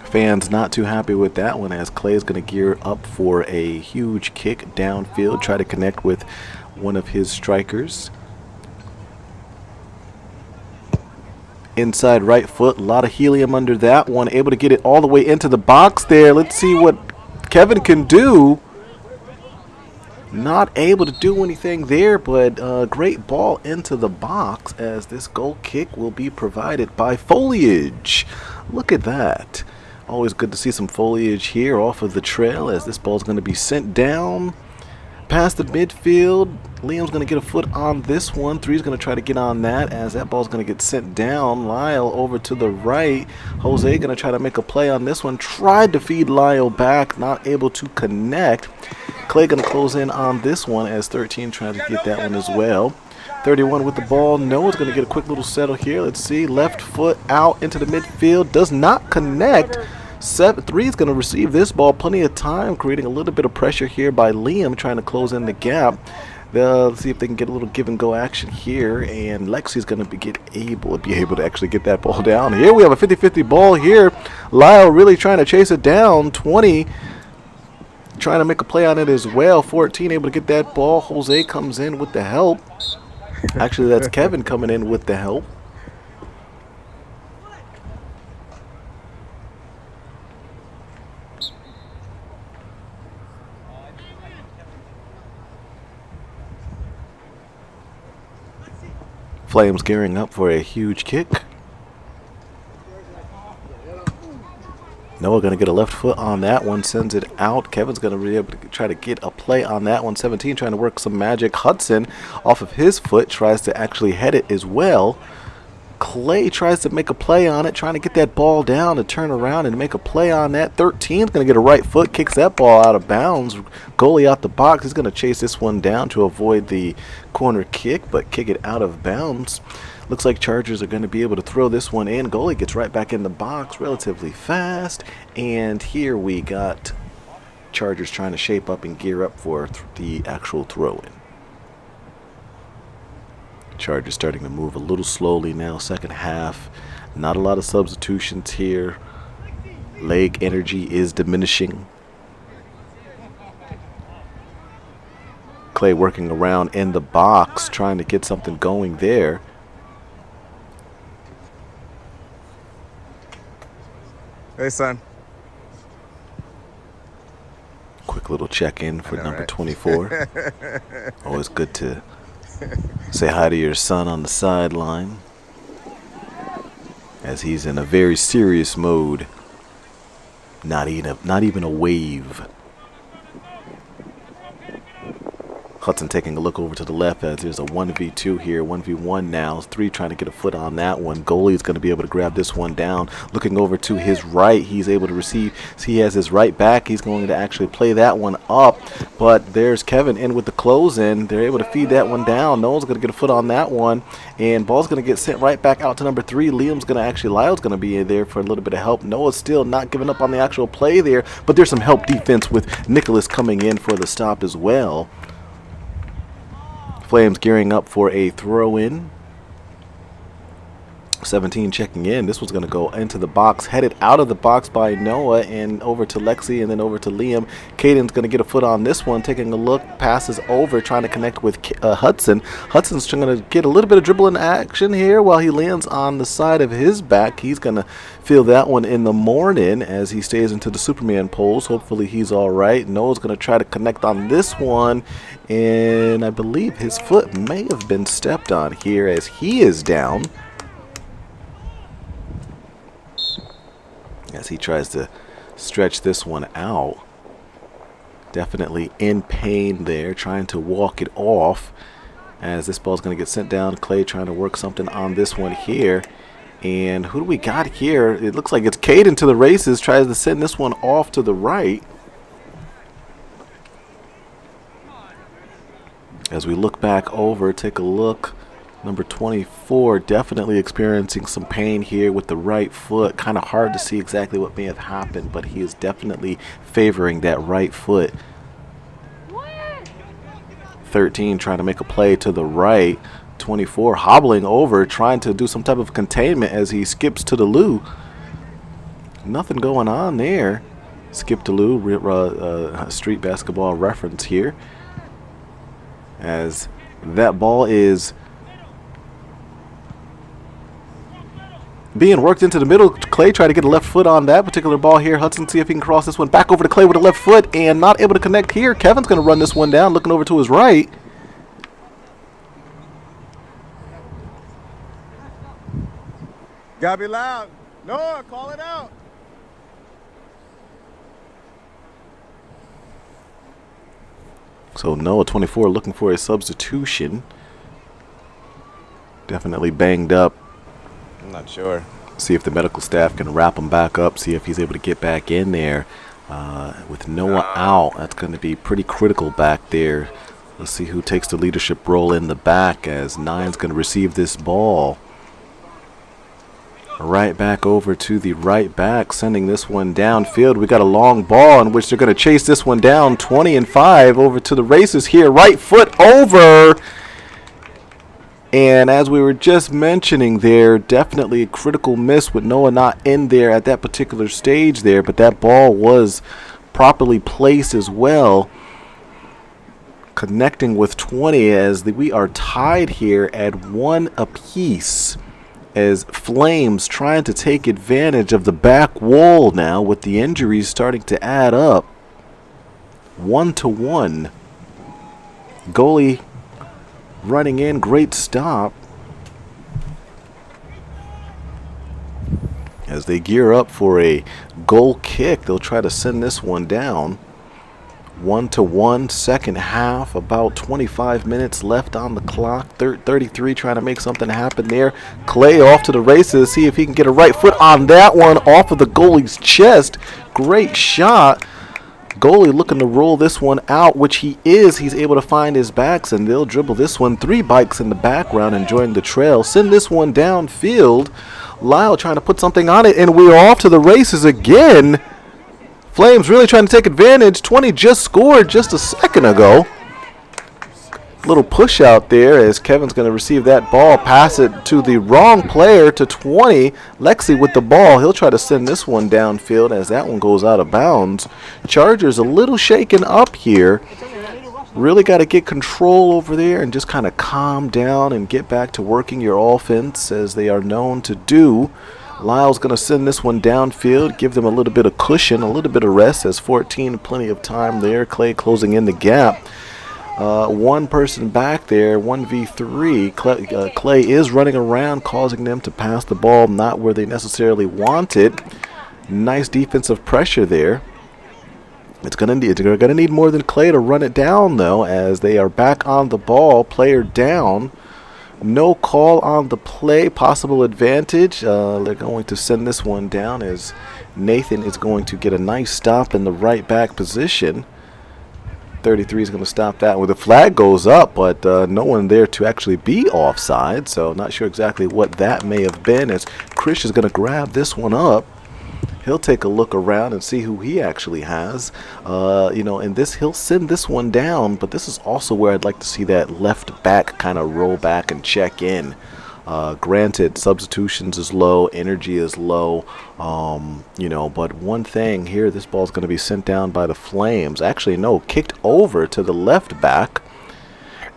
Fans not too happy with that one as Clay is going to gear up for a huge kick downfield, try to connect with one of his strikers. Inside right foot, a lot of helium under that one. Able to get it all the way into the box there. Let's see what Kevin can do. Not able to do anything there, but a great ball into the box as this goal kick will be provided by Foliage. Look at that. Always good to see some foliage here off of the trail as this ball is going to be sent down past the midfield. Liam's going to get a foot on this one. 3's going to try to get on that as that ball's going to get sent down. Lyle over to the right. Jose going to try to make a play on this one. Tried to feed Lyle back, not able to connect. Clay going to close in on this one as 13 trying to get that one as well. 31 with the ball. Noah's going to get a quick little settle here. Let's see. Left foot out into the midfield. Does not connect. 3 is going to receive this ball. Plenty of time, creating a little bit of pressure here by Liam, trying to close in the gap. Let's see if they can get a little give and go action here, and Lexi's going to be able to actually get that ball down. Here we have a 50-50 ball here. Lyle really trying to chase it down. 20 trying to make a play on it as well. 14 able to get that ball. Jose comes in with the help. Actually, that's Kevin coming in with the help. Flames gearing up for a huge kick. Noah going to get a left foot on that one, sends it out. Kevin's going to be able to try to get a play on that one. 17 trying to work some magic. Hudson off of his foot tries to actually head it as well. Clay tries to make a play on it, trying to get that ball down to turn around and make a play on that. 13's going to get a right foot, kicks that ball out of bounds. Goalie out the box. He's going to chase this one down to avoid the corner kick, but kick it out of bounds. Looks like Chargers are going to be able to throw this one in. Goalie gets right back in the box relatively fast. And here we got Chargers trying to shape up and gear up for the actual throw-in. Chargers starting to move a little slowly now, second half. Not a lot of substitutions here. Leg energy is diminishing. Clay working around in the box, trying to get something going there. Hey, son. Quick little check-in for number 24. Always good to say hi to your son on the sideline, as he's in a very serious mode. Not even a wave. Hudson taking a look over to the left as there's a 1v2 here, 1v1 now. 3 trying to get a foot on that one. Goalie's going to be able to grab this one down. Looking over to his right, he's able to receive. So he has his right back. He's going to actually play that one up. But there's Kevin in with the close in. They're able to feed that one down. No one's going to get a foot on that one. And ball's going to get sent right back out to number 3. Lyle's going to be in there for a little bit of help. Noah's still not giving up on the actual play there. But there's some help defense with Nicholas coming in for the stop as well. Flames gearing up for a throw-in. 17 checking in. This one's going to go into the box, headed out of the box by Noah and over to Lexi and then over to Liam. Caden's going to get a foot on this one, taking a look, passes over, trying to connect with Hudson. Hudson's going to get a little bit of dribbling action here while he lands on the side of his back. He's going to feel that one in the morning as he stays into the Superman pose. Hopefully he's all right. Noah's going to try to connect on this one, and I believe his foot may have been stepped on here as he is down. As he tries to stretch this one out. Definitely in pain there, trying to walk it off. As this ball's going to get sent down. Clay trying to work something on this one here. And who do we got here? It looks like it's Caden to the races. Tries to send this one off to the right. As we look back over, take a look. Number 24 definitely experiencing some pain here with the right foot. Kind of hard to see exactly what may have happened, but he is definitely favoring that right foot. 13 trying to make a play to the right. 24 hobbling over, trying to do some type of containment as he skips to the loo. Nothing going on there. Skip to loo, street basketball reference here. As that ball is being worked into the middle. Clay tried to get a left foot on that particular ball here. Hudson see if he can cross this one back over to Clay with a left foot and not able to connect here. Kevin's going to run this one down, looking over to his right. Gotta be loud. Noah, call it out. So Noah 24 looking for a substitution. Definitely banged up. I'm not sure. See if the medical staff can wrap him back up. See if he's able to get back in there. With Noah out, that's going to be pretty critical back there. Let's see who takes the leadership role in the back as Nine's going to receive this ball. Right back over to the right back, sending this one downfield. We got a long ball in which they're going to chase this one down. 20-5 over to the races here. Right foot over. And as we were just mentioning there, definitely a critical miss with Noah not in there at that particular stage there. But that ball was properly placed as well. Connecting with 20 as we are tied here at 1 apiece. As Flames trying to take advantage of the back wall now with the injuries starting to add up. 1-1. Goalie running in, great stop. As they gear up for a goal kick, they'll try to send this one down. 1-1, second half, about 25 minutes left on the clock. 33 trying to make something happen there. Clay off to the races, see if he can get a right foot on that one off of the goalie's chest. Great shot. Goalie looking to roll this one out, which he is. He's able to find his backs, and they'll dribble this one. 3 bikes in the background enjoying the trail. Send this one downfield. Lyle trying to put something on it, and we're off to the races again. Flames really trying to take advantage. 20 just scored just a second ago. Little push out there as Kevin's going to receive that ball, pass it to the wrong player to 20. Lexi with the ball. He'll try to send this one downfield as that one goes out of bounds. Chargers a little shaken up here. Really got to get control over there and just kind of calm down and get back to working your offense as they are known to do. Lyle's going to send this one downfield, give them a little bit of cushion, a little bit of rest as 14, plenty of time there. Clay closing in the gap. One person back there, 1v3. Clay is running around, causing them to pass the ball not where they necessarily want it. Nice defensive pressure there. They're gonna need more than Clay to run it down though, as they are back on the ball. Player down. No call on the play. Possible advantage. They're going to send this one down as Nathan is going to get a nice stop in the right back position. 33 is going to stop that. Well, the flag goes up, but no one there to actually be offside. So not sure exactly what that may have been, as Chris is going to grab this one up. He'll take a look around and see who he actually has. And he'll send this one down, but this is also where I'd like to see that left back kind of roll back and check in. Granted, substitutions is low, energy is low, but one thing here, this ball is going to be sent down by the Flames. Actually, no, kicked over to the left back.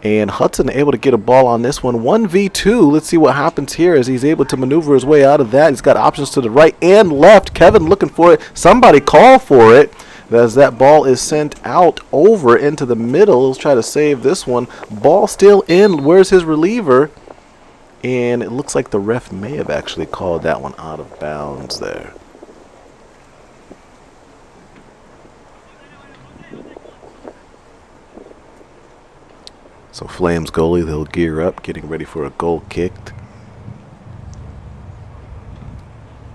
And Hudson able to get a ball on this one. 1v2. Let's see what happens here as he's able to maneuver his way out of that. He's got options to the right and left. Kevin looking for it. Somebody call for it as that ball is sent out over into the middle. He'll try to save this one. Ball still in. Where's his reliever? And it looks like the ref may have actually called that one out of bounds there. So Flames goalie, they'll gear up, getting ready for a goal kicked.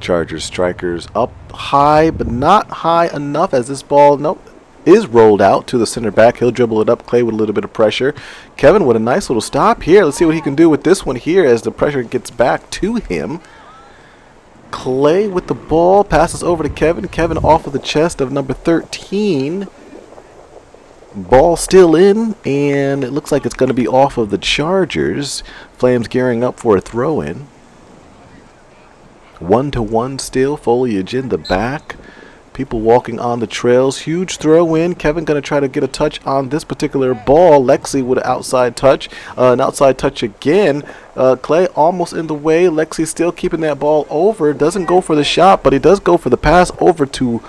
Chargers strikers up high, but not high enough as this ball, is rolled out to the center back. He'll dribble it up. Clay with a little bit of pressure. Kevin with a nice little stop here. Let's see what he can do with this one here as the pressure gets back to him. Clay with the ball, passes over to Kevin. Kevin off of the chest of number 13. Ball still in, and it looks like it's going to be off of the Chargers. Flames gearing up for a throw-in. 1-1 still. Foliage in the back. People walking on the trails. Huge throw-in. Kevin going to try to get a touch on this particular ball. Lexi with an outside touch. An outside touch again. Clay almost in the way. Lexi still keeping that ball over. Doesn't go for the shot, but he does go for the pass over to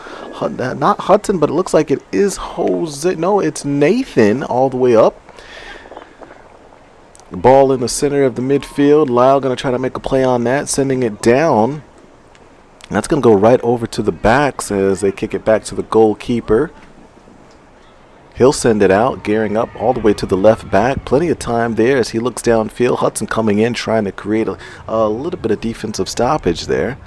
not Hudson, but it looks like it is Jose. No, it's Nathan all the way up. Ball in the center of the midfield. Lyle going to try to make a play on that, sending it down. That's going to go right over to the backs as they kick it back to the goalkeeper. He'll send it out, gearing up all the way to the left back. Plenty of time there as he looks downfield. Hudson coming in, trying to create a little bit of defensive stoppage there.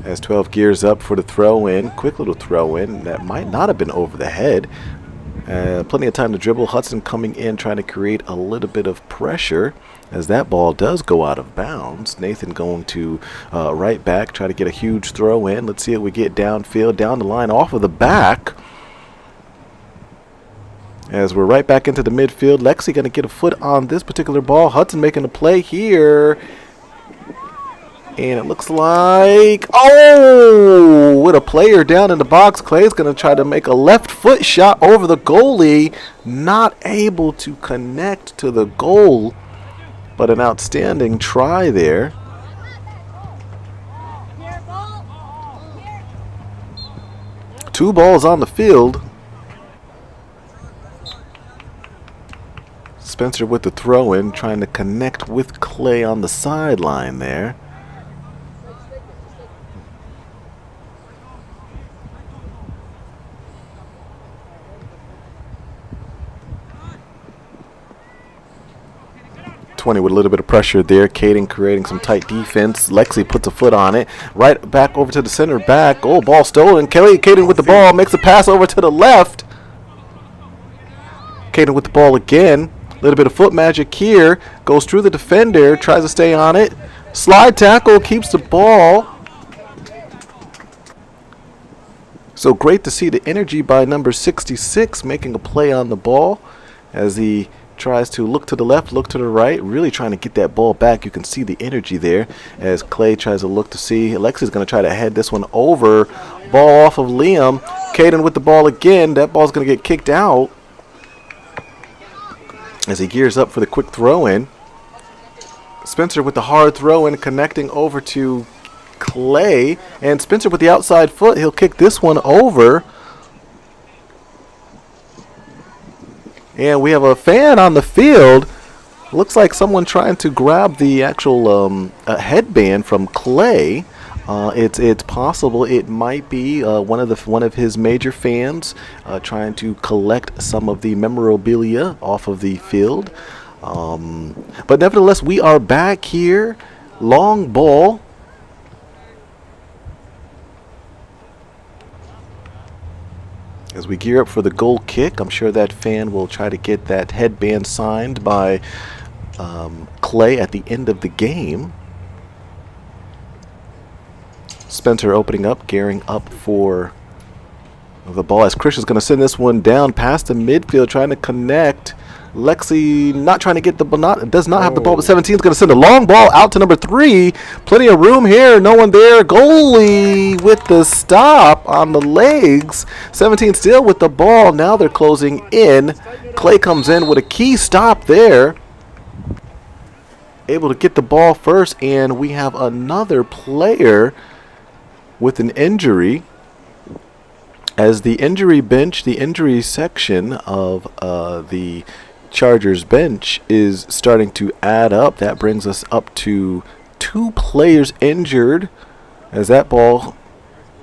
As 12 gears up for the throw-in. Quick little throw-in that might not have been over the head. Plenty of time to dribble. Hudson coming in, trying to create a little bit of pressure as that ball does go out of bounds. Nathan going to right back, try to get a huge throw-in. Let's see if we get downfield, down the line, off of the back. As we're right back into the midfield, Lexi going to get a foot on this particular ball. Hudson making a play here. And it looks like, oh, with a player down in the box, Clay's going to try to make a left foot shot over the goalie. Not able to connect to the goal, but an outstanding try there. Two balls on the field. Spencer with the throw-in, trying to connect with Clay on the sideline there. With a little bit of pressure there. Caden creating some tight defense. Lexi puts a foot on it. Right back over to the center back. Oh, ball stolen. Caden with the ball. Makes a pass over to the left. Caden with the ball again. A little bit of foot magic here. Goes through the defender. Tries to stay on it. Slide tackle. Keeps the ball. So great to see the energy by number 66 making a play on the ball as he tries to look to the left, look to the right, really trying to get that ball back. You can see the energy there as Clay tries to look to see. Alexi's going to try to head this one over. Ball off of Liam. Caden with the ball again. That ball's going to get kicked out as he gears up for the quick throw-in. Spencer with the hard throw-in, connecting over to Clay. And Spencer with the outside foot. He'll kick this one over. And we have a fan on the field. Looks like someone trying to grab the actual headband from Clay. It's possible it might be one of his major fans trying to collect some of the memorabilia off of the field. But nevertheless, we are back here. Long ball. As we gear up for the goal kick, I'm sure that fan will try to get that headband signed by Clay at the end of the game. Spencer opening up, gearing up for the ball as Chris is going to send this one down past the midfield, trying to connect. Lexi not trying to get the ball, does not have the ball, but 17 is going to send a long ball out to number 3. Plenty of room here, no one there. Goalie with the stop on the legs. 17 still with the ball. Now they're closing in. Clay comes in with a key stop there. Able to get the ball first, and we have another player with an injury. As the injury bench, the injury section of the Chargers bench is starting to add up. That brings us up to 2 players injured as that ball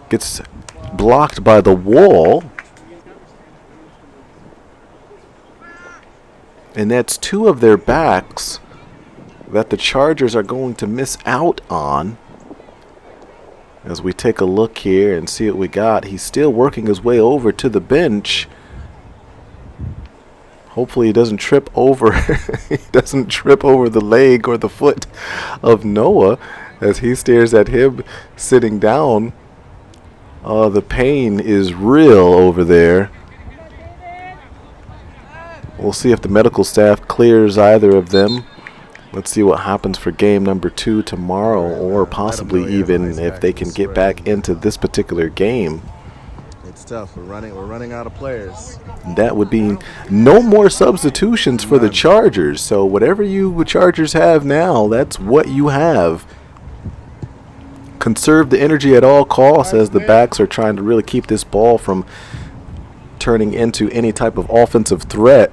gets blocked by the wall. And that's 2 of their backs that the Chargers are going to miss out on. As we take a look here and see what we got, he's still working his way over to the bench. Hopefully he doesn't trip over he doesn't trip over the leg or the foot of Noah as he stares at him sitting down. The pain is real over there. We'll see if the medical staff clears either of them. Let's see what happens for game number 2 tomorrow, or possibly even if they can get back into this particular game. It's tough. We're running out of players. That would be no more substitutions for the Chargers. So whatever you Chargers have now, that's what you have. Conserve the energy at all costs as the backs are trying to really keep this ball from turning into any type of offensive threat.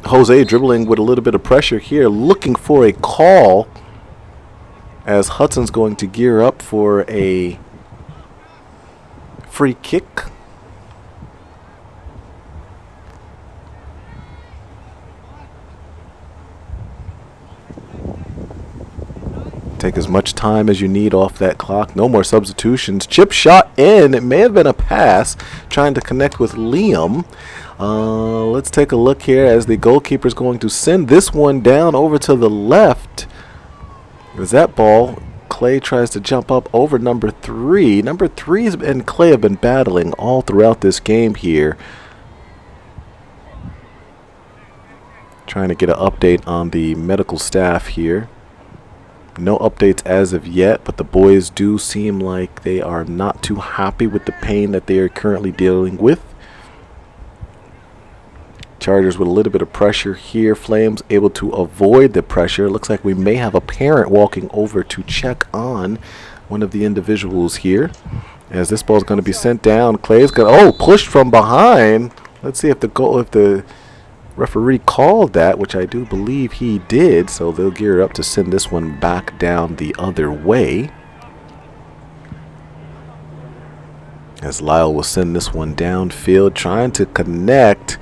Jose dribbling with a little bit of pressure here, looking for a call as Hudson's going to gear up for a free kick. Take as much time as you need off that clock. No more substitutions. Chip shot in. It may have been a pass trying to connect with Liam. Let's take a look here as the goalkeeper is going to send this one down over to the left. As that ball, Clay tries to jump up over number 3. Number 3 and Clay have been battling all throughout this game here. Trying to get an update on the medical staff here. No updates as of yet, but the boys do seem like they are not too happy with the pain that they are currently dealing with. Chargers with a little bit of pressure here. Flames able to avoid the pressure. Looks like we may have a parent walking over to check on one of the individuals here. As this ball is going to be sent down, Clay's going to pushed from behind. Let's see if the referee called that, which I do believe he did. So they'll gear up to send this one back down the other way. As Lyle will send this one downfield, trying to connect.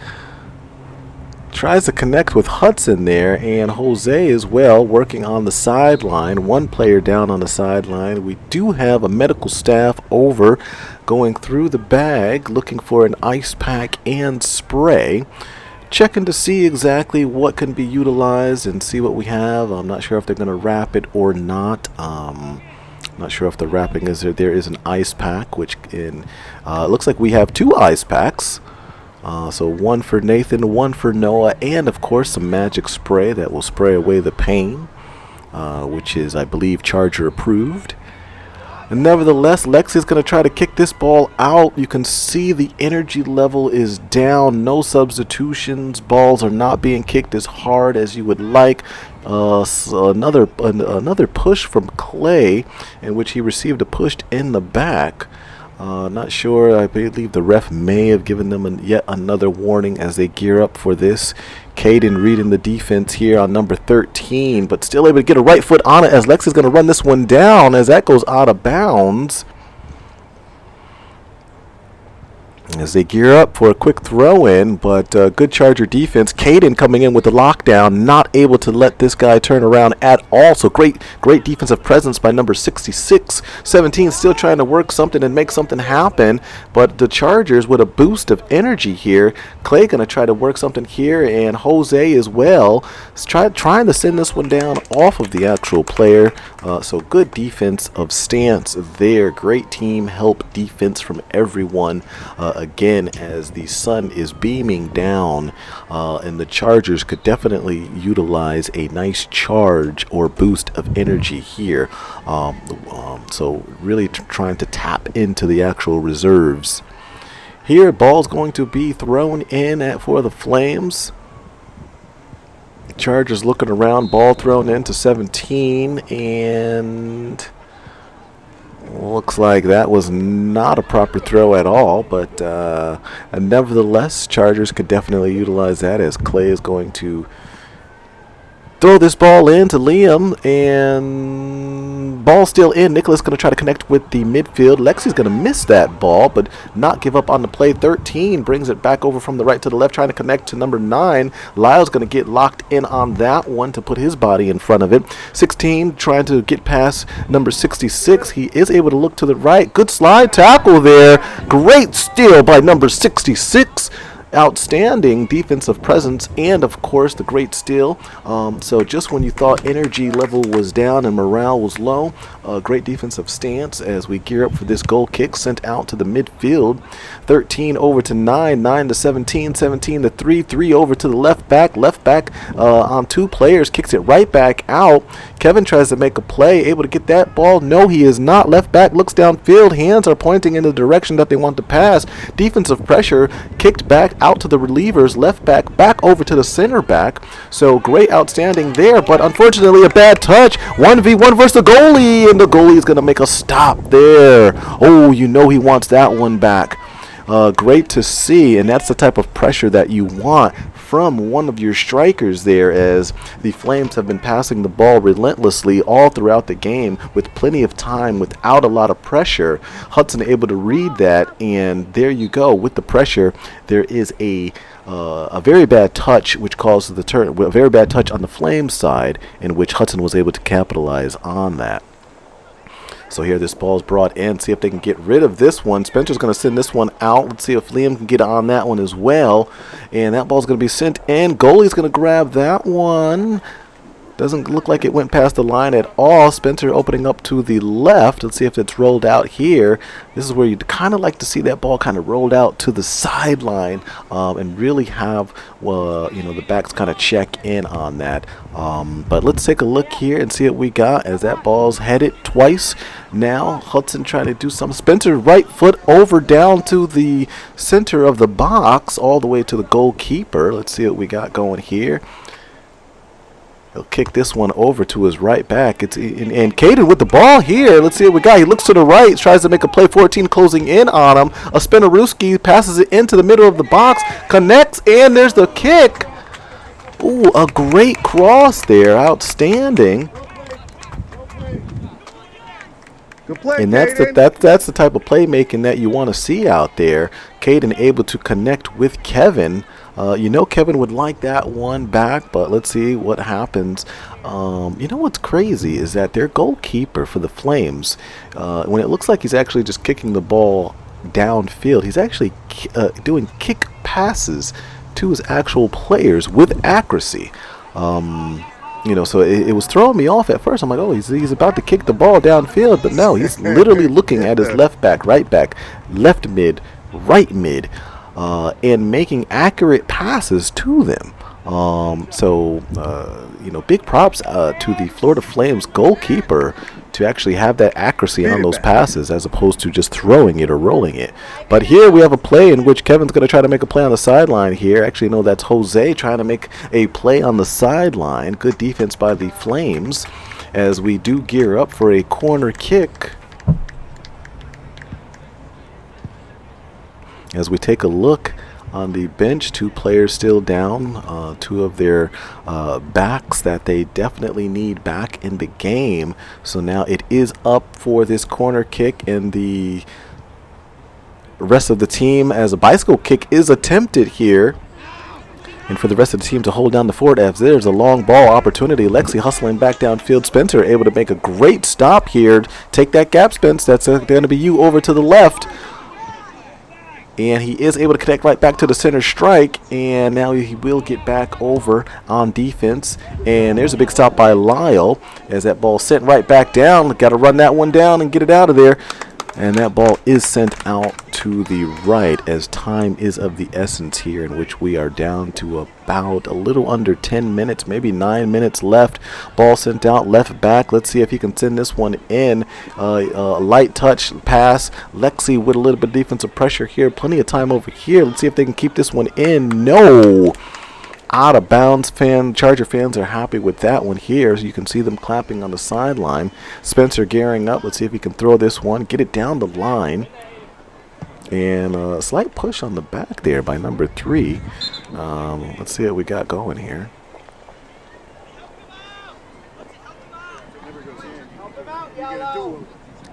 Tries to connect with Hudson there, and Jose as well working on the sideline. One player down on the sideline. We do have a medical staff over going through the bag looking for an ice pack and spray. Checking to see exactly what can be utilized and see what we have. I'm not sure if they're going to wrap it or not. Not sure if the wrapping is there. There is an ice pack, which it looks like we have 2 ice packs. So one for Nathan, one for Noah, and of course some magic spray that will spray away the pain, which is, I believe, Charger approved. And nevertheless, Lexi's going to try to kick this ball out. You can see the energy level is down. No substitutions. Balls are not being kicked as hard as you would like. So another push from Clay, in which he received a push in the back. Not sure. I believe the ref may have given them yet another warning as they gear up for this. Caden reading the defense here on number 13, but still able to get a right foot on it as Lex is going to run this one down as that goes out of bounds. As they gear up for a quick throw-in, but good Charger defense. Caden coming in with the lockdown, not able to let this guy turn around at all. So great defensive presence by number 66. 17 still trying to work something and make something happen, but the Chargers with a boost of energy here. Clay going to try to work something here, and Jose as well is trying to send this one down off of the actual player. So good defense of stance there. Great team help defense from everyone. Again, as the sun is beaming down, and the Chargers could definitely utilize a nice charge or boost of energy here. So really trying to tap into the actual reserves. Here, ball's going to be thrown in for the Flames. Chargers looking around, ball thrown into 17, and looks like that was not a proper throw at all, but nevertheless, Chargers could definitely utilize that as Clay is going to throw this ball in to Liam, and ball still in. Nicholas going to try to connect with the midfield. Lexi's going to miss that ball, but not give up on the play. 13 brings it back over from the right to the left, trying to connect to number 9. Lyle's going to get locked in on that one to put his body in front of it. 16 trying to get past number 66. He is able to look to the right. Good slide tackle there. Great steal by number 66. Outstanding defensive presence, and of course the great steal. So just when you thought energy level was down and morale was low, great defensive stance as we gear up for this goal kick sent out to the midfield. 13 over to 9, 9 to 17, 17 to 3, 3 over to the left back on 2 players, kicks it right back out. Kevin tries to make a play, able to get that ball. No, he is not. Left back looks downfield, hands are pointing in the direction that they want to pass. Defensive pressure, kicked back out to the relievers, left back over to the center back. So great, outstanding there, but unfortunately a bad touch. 1v1 versus the goalie, and the goalie is going to make a stop there. Oh, you know he wants that one back. Great to see, and that's the type of pressure that you want from one of your strikers there, as the Flames have been passing the ball relentlessly all throughout the game with plenty of time without a lot of pressure. Hudson able to read that, and there you go. With the pressure, there is a very bad touch, which causes the turn. A very bad touch on the Flames side, in which Hudson was able to capitalize on that. So here this ball is brought in. See if they can get rid of this one. Spencer's going to send this one out. Let's see if Liam can get on that one as well. And that ball's going to be sent in. Goalie's going to grab that one. Doesn't look like it went past the line at all. Spencer opening up to the left. Let's see if it's rolled out here. This is where you'd kind of like to see that ball kind of rolled out to the sideline and really have, the backs kind of check in on that. But let's take a look here and see what we got as that ball's headed twice. Now Hudson trying to do something. Spencer right foot over down to the center of the box all the way to the goalkeeper. Let's see what we got going here. He'll kick this one over to his right back. And Caden with the ball here. Let's see what we got. He looks to the right, tries to make a play. 14 closing in on him. A Spinaruski passes it into the middle of the box, connects, and there's the kick. Ooh, a great cross there. Outstanding. Good play, And that's the type of playmaking that you want to see out there. Caden able to connect with Kevin. Kevin would like that one back, but let's see what happens. What's crazy is that their goalkeeper for the Flames, when it looks like he's actually just kicking the ball downfield, he's actually doing kick passes to his actual players with accuracy. So it was throwing me off at first. I'm like, oh, he's about to kick the ball downfield, but no, he's literally looking at his left back, right back, left mid, right mid, and making accurate passes to them. Big props to the Florida Flames goalkeeper to actually have that accuracy on those passes as opposed to just throwing it or rolling it. But here we have a play in which Kevin's going to try to make a play on the sideline here. Actually, no, that's Jose trying to make a play on the sideline. Good defense by the Flames as we do gear up for a corner kick. As we take a look on the bench, two players still down, two of their backs that they definitely need back in the game. So now it is up for this corner kick, and the rest of the team as a bicycle kick is attempted here. And for the rest of the team to hold down the fort as there's a long ball opportunity. Lexi hustling back downfield. Spencer able to make a great stop here. Take that gap, Spence. That's going to be you over to the left. And he is able to connect right back to the center strike. And now he will get back over on defense. And there's a big stop by Lyle as that ball sent right back down. Got to run that one down and get it out of there. And that ball is sent out to the right as time is of the essence here, in which we are down to about a little under 10 minutes, maybe 9 minutes left. Ball sent out left back. Let's see if he can send this one in. Light touch pass. Lexi with a little bit of defensive pressure here. Plenty of time over here. Let's see if they can keep this one in. No! Out of bounds. Charger fans are happy with that one here. So you can see them clapping on the sideline. Spencer gearing up. Let's see if he can throw this one. Get it down the line. And a slight push on the back there by number 3. Let's see what we got going here.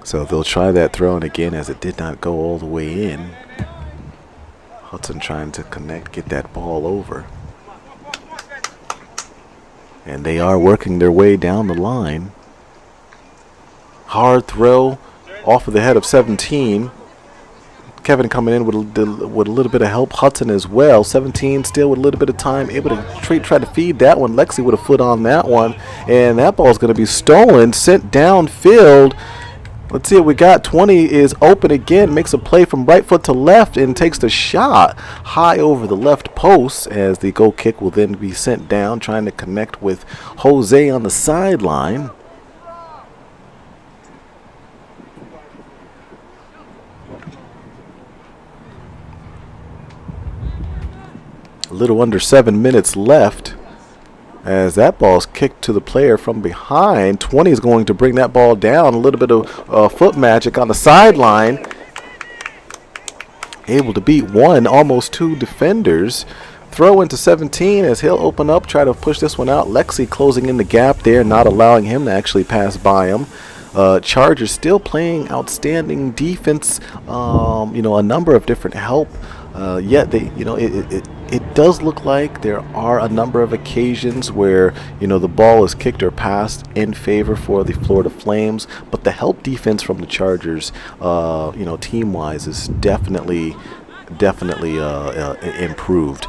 So they'll try that throw, and again, as it did not go all the way in. Hudson trying to connect, get that ball over. And they are working their way down the line. Hard throw off of the head of 17. Kevin coming in with a little bit of help. Hudson as well. 17 still with a little bit of time. Able to try to feed that one. Lexi with a foot on that one. And that ball is going to be stolen. Sent downfield. Let's see what we got. 20 is open again. Makes a play from right foot to left and takes the shot high over the left post as the goal kick will then be sent down. Trying to connect with Jose on the sideline. A little under 7 minutes left as that ball is kicked to the player from behind. 20 is going to bring that ball down. A little bit of foot magic on the sideline. Able to beat one, almost 2 defenders. Throw into 17 as he'll open up, try to push this one out. Lexi closing in the gap there, not allowing him to actually pass by him. Chargers still playing outstanding defense. A number of different help. Yet they, it does look like there are a number of occasions where the ball is kicked or passed in favor for the Florida Flames, but the help defense from the Chargers, team-wise, is definitely improved.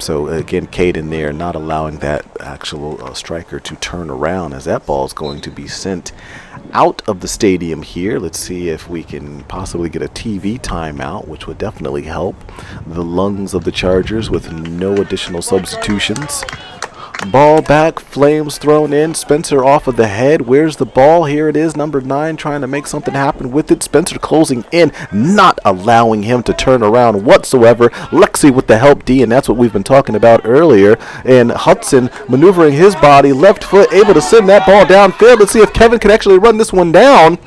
So again, Caden there not allowing that actual striker to turn around, as that ball is going to be sent out of the stadium here. Let's see if we can possibly get a TV timeout, which would definitely help the lungs of the Chargers with no additional substitutions. Ball back, Flames thrown in, Spencer off of the head. Where's the ball? Here it is, number 9 trying to make something happen with it. Spencer closing in, not allowing him to turn around whatsoever. Lexi with the help D, and that's what we've been talking about earlier. And Hudson maneuvering his body, left foot, able to send that ball downfield. Let's see if Kevin can actually run this one down.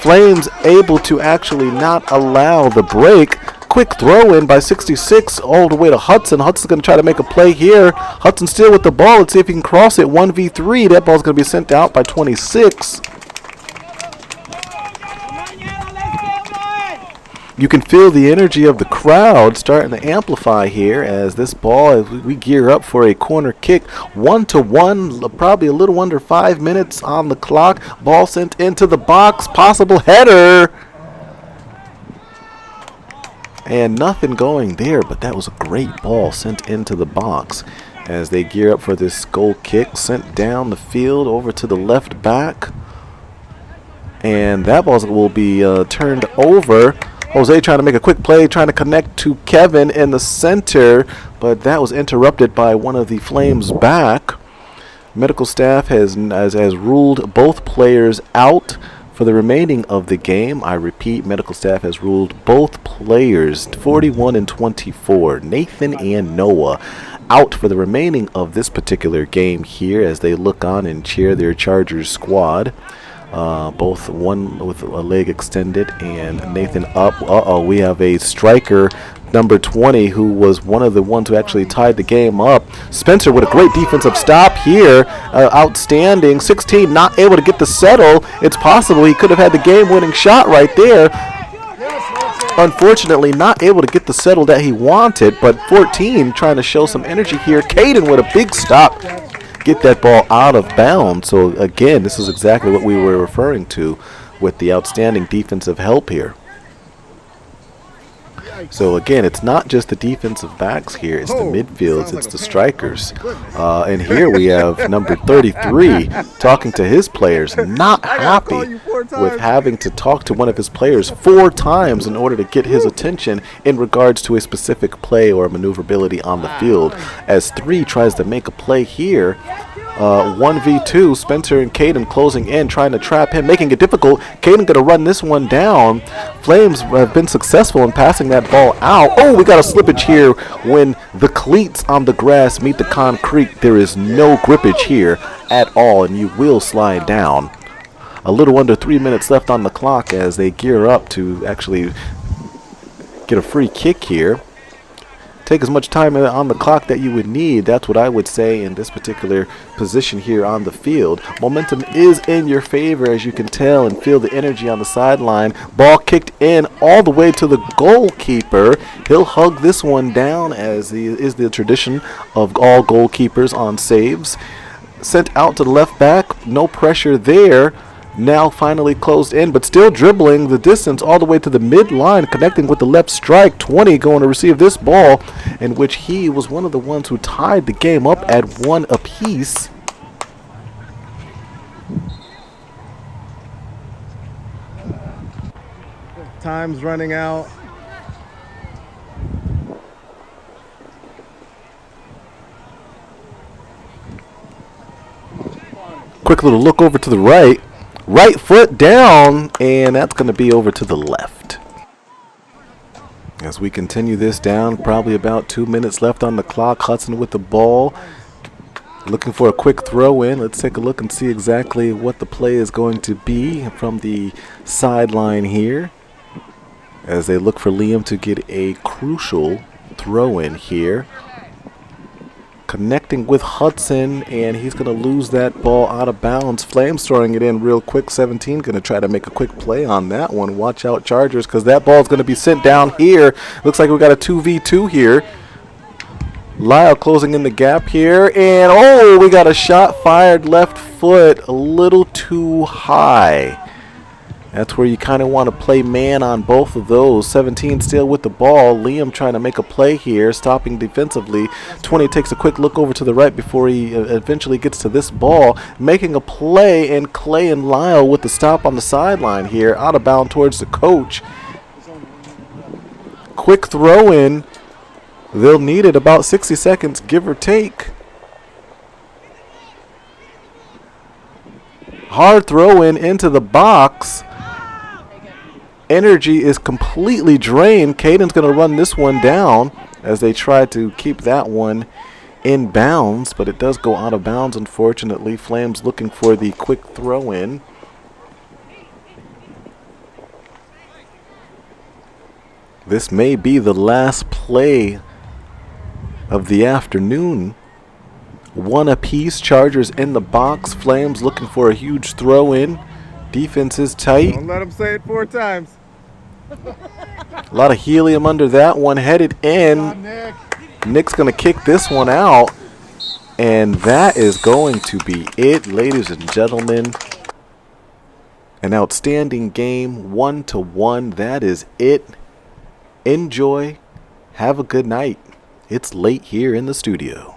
Flames able to actually not allow the break. Quick throw in by 66 all the way to Hudson. Hudson's going to try to make a play here. Hudson still with the ball. Let's see if he can cross it. 1v3. That ball's going to be sent out by 26. You can feel the energy of the crowd starting to amplify here as this ball, as we gear up for a corner kick. 1-1, probably a little under 5 minutes on the clock. Ball sent into the box. Possible header. And nothing going there, but that was a great ball sent into the box as they gear up for this goal kick, sent down the field over to the left back. And that ball will be turned over. Jose trying to make a quick play, trying to connect to Kevin in the center, but that was interrupted by one of the Flames back. Medical staff has ruled both players out for the remaining of the game. I repeat, medical staff has ruled both players, 41 and 24, Nathan and Noah, out for the remaining of this particular game here as they look on and cheer their Chargers squad. Both one with a leg extended and Nathan up. We have a striker, number 20, who was one of the ones who actually tied the game up. Spencer with a great defensive stop here. Outstanding. 16 not able to get the settle. It's possible he could have had the game-winning shot right there. Unfortunately, not able to get the settle that he wanted, but 14 trying to show some energy here. Caden with a big stop. Get that ball out of bounds. So again, this is exactly what we were referring to with the outstanding defensive help here. So again, it's not just the defensive backs here, it's the midfields, it's the strikers. And here we have number 33 talking to his players, not happy with having to talk to one of his players 4 times in order to get his attention in regards to a specific play or maneuverability on the field. As 3 tries to make a play here. 1v2, Spencer and Caden closing in, trying to trap him, making it difficult. Caden going to run this one down. Flames have been successful in passing that ball out. Oh, we got a slippage here when the cleats on the grass meet the concrete. There is no grippage here at all, and you will slide down. A little under 3 minutes left on the clock as they gear up to actually get a free kick here. Take as much time on the clock that you would need. That's what I would say in this particular position here on the field. Momentum is in your favor, as you can tell and feel the energy on the sideline. Ball kicked in all the way to the goalkeeper. He'll hug this one down, as is the tradition of all goalkeepers on saves. Sent out to the left back. No pressure there. Now finally closed in, but still dribbling the distance all the way to the midline, connecting with the left strike. 20 going to receive this ball, in which he was one of the ones who tied the game up at 1 apiece. Time's running out. Quick little look over to the right. Right foot down, and that's going to be over to the left. As we continue this down, probably about 2 minutes left on the clock. Hudson with the ball, looking for a quick throw in. Let's take a look and see exactly what the play is going to be from the sideline here, as they look for Liam to get a crucial throw in here. Connecting with Hudson, and he's going to lose that ball out of bounds. Flames throwing it in real quick. 17 going to try to make a quick play on that one. Watch out, Chargers, because that ball is going to be sent down here. Looks like we got a 2v2 here. Lyle closing in the gap here, and oh, we got a shot fired left foot, a little too high. That's where you kind of want to play man on both of those. 17 still with the ball. Liam trying to make a play here, stopping defensively. 20 takes a quick look over to the right before he eventually gets to this ball, making a play, and Clay and Lyle with the stop on the sideline here, out of bounds towards the coach. Quick throw in. They'll need it about 60 seconds, give or take. Hard throw in into the box. Energy is completely drained. Caden's going to run this one down as they try to keep that one in bounds, but it does go out of bounds, unfortunately. Flames looking for the quick throw in. This may be the last play of the afternoon. One apiece. Chargers in the box. Flames looking for a huge throw in. Defense is tight. Don't let him say it 4 times. A lot of helium under that one. Headed in. Nick's going to kick this one out. And that is going to be it, ladies and gentlemen. An outstanding game, 1-1. That is it. Enjoy. Have a good night. It's late here in the studio.